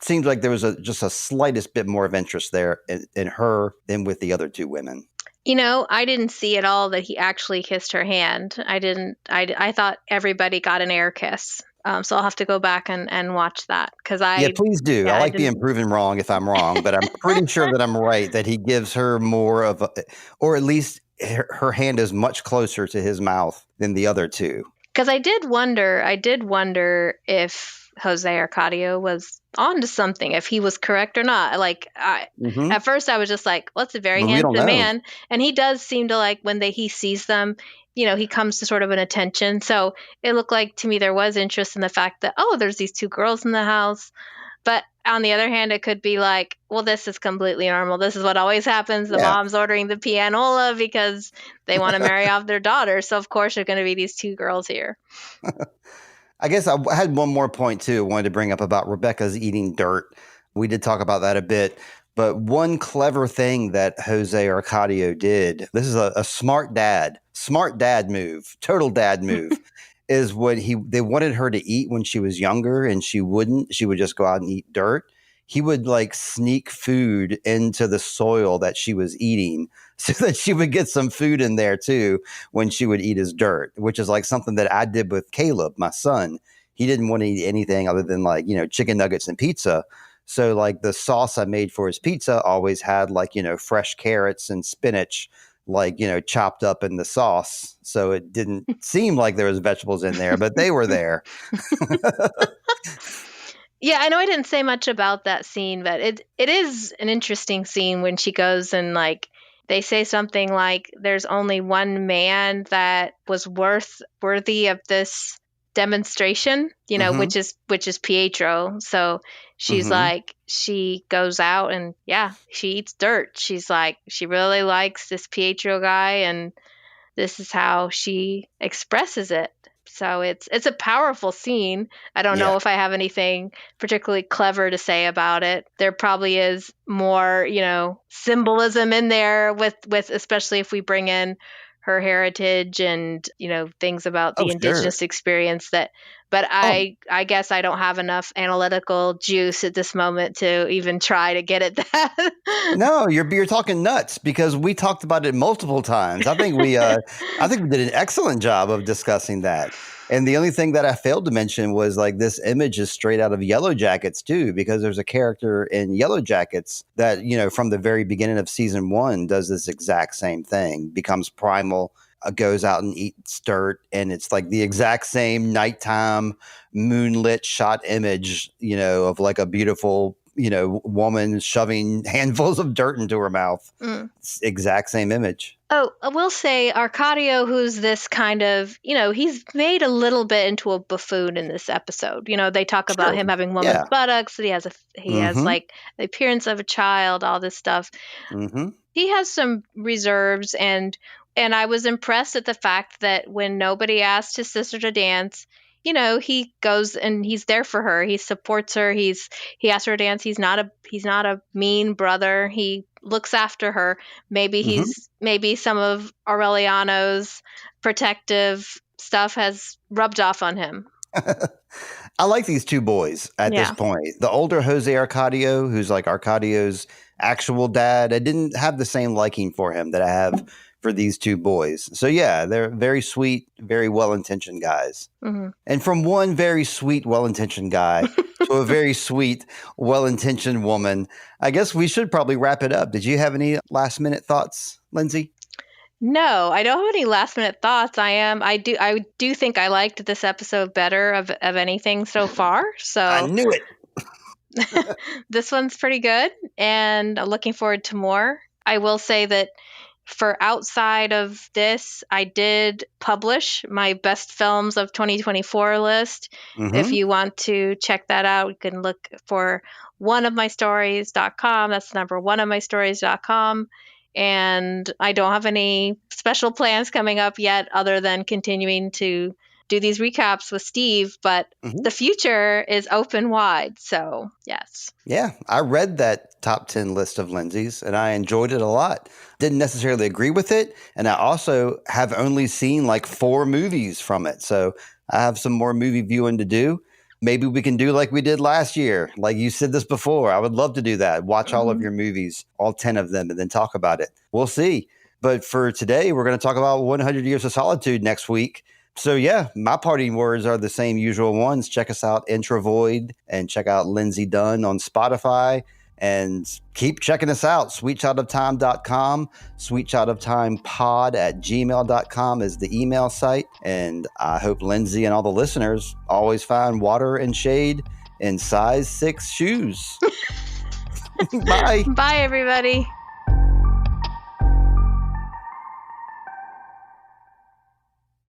seems like there was just a slightest bit more of interest there in her than with the other two women. I didn't see at all that he actually kissed her hand. I thought everybody got an air kiss. So I'll have to go back and watch that because Yeah, please do. Yeah, I like being proven wrong if I'm wrong, but I'm pretty sure that I'm right, that he gives her more of or at least her hand is much closer to his mouth than the other two. Because I did wonder if Jose Arcadio was onto something, if he was correct or not. At first I was just like, well, it's a very handsome man. And he does seem to when he sees them, he comes to sort of an attention. So it looked like to me there was interest in the fact that, there's these two girls in the house. But on the other hand, it could be well, this is completely normal. This is what always happens. The mom's ordering the pianola because they want to marry off their daughter. So of course, there are going to be these two girls here. I guess I had one more point, too, I wanted to bring up about Rebeca's eating dirt. We did talk about that a bit. But one clever thing that Jose Arcadio did, this is a smart dad move, total dad move, is when they wanted her to eat when she was younger and she wouldn't. She would just go out and eat dirt. He would sneak food into the soil that she was eating so that she would get some food in there too when she would eat his dirt, which is something that I did with Caleb, my son. He didn't want to eat anything other than chicken nuggets and pizza. So the sauce I made for his pizza always had fresh carrots and spinach, chopped up in the sauce. So it didn't seem like there was vegetables in there, but they were there. Yeah, I know I didn't say much about that scene, but it is an interesting scene when she goes and they say something like there's only one man that was worthy of this demonstration, which is Pietro. So she's she goes out and she eats dirt. She's she really likes this Pietro guy and this is how she expresses it. So it's a powerful scene. I don't know if I have anything particularly clever to say about it. There probably is more, symbolism in there with especially if we bring in her heritage and, things about the indigenous experience but I guess I don't have enough analytical juice at this moment to even try to get at that. No, you're talking nuts, because we talked about it multiple times. I think we did an excellent job of discussing that. And the only thing that I failed to mention was like this image is straight out of Yellow Jackets too, because there's a character in Yellow Jackets that, from the very beginning of season 1 does this exact same thing, becomes primal, goes out and eats dirt, and it's like the exact same nighttime moonlit shot image, of like a beautiful, woman shoving handfuls of dirt into her mouth. Exact same image. Oh, I will say Arcadio, who's this kind of, he's made a little bit into a buffoon in this episode. They talk about him having woman's buttocks, that he has like the appearance of a child, all this stuff. He has some reserves, and I was impressed at the fact that when nobody asked his sister to dance, he goes and he's there for her. He supports her. He asks her to dance. He's not a mean brother. He looks after her. Maybe maybe some of Aureliano's protective stuff has rubbed off on him. I like these two boys at this point. The older Jose Arcadio, who's like Arcadio's actual dad, I didn't have the same liking for him that I have for these two boys. So yeah, they're very sweet, very well-intentioned guys. And from one very sweet, well-intentioned guy to a very sweet, well-intentioned woman, I guess we should probably wrap it up. Did you have any last-minute thoughts, Lindsey? No, I don't have any last-minute thoughts. I do think I liked this episode better of anything so far. So I knew it. This one's pretty good, and I'm looking forward to more. I will say that for outside of this, I did publish my best films of 2024 list. If you want to check that out, you can look for oneofmystories.com. That's the number oneofmystories.com. And I don't have any special plans coming up yet other than continuing to do these recaps with Steve, but the future is open wide. So yes. Yeah, I read that top 10 list of Lindsey's and I enjoyed it a lot. Didn't necessarily agree with it. And I also have only seen like 4 movies from it. So I have some more movie viewing to do. Maybe we can do like we did last year. Like you said this before. I would love to do that. Watch all of your movies, all 10 of them, and then talk about it. We'll see. But for today, we're going to talk about 100 Years of Solitude next week. So yeah, my parting words are the same usual ones. Check us out, Introvoid, and check out Lindsey Dunn on Spotify. And keep checking us out. sweetchildoftime.com, sweetchildoftimepod@gmail.com is the email site. And I hope Lindsey and all the listeners always find water and shade in size 6 shoes. Bye. Bye, everybody.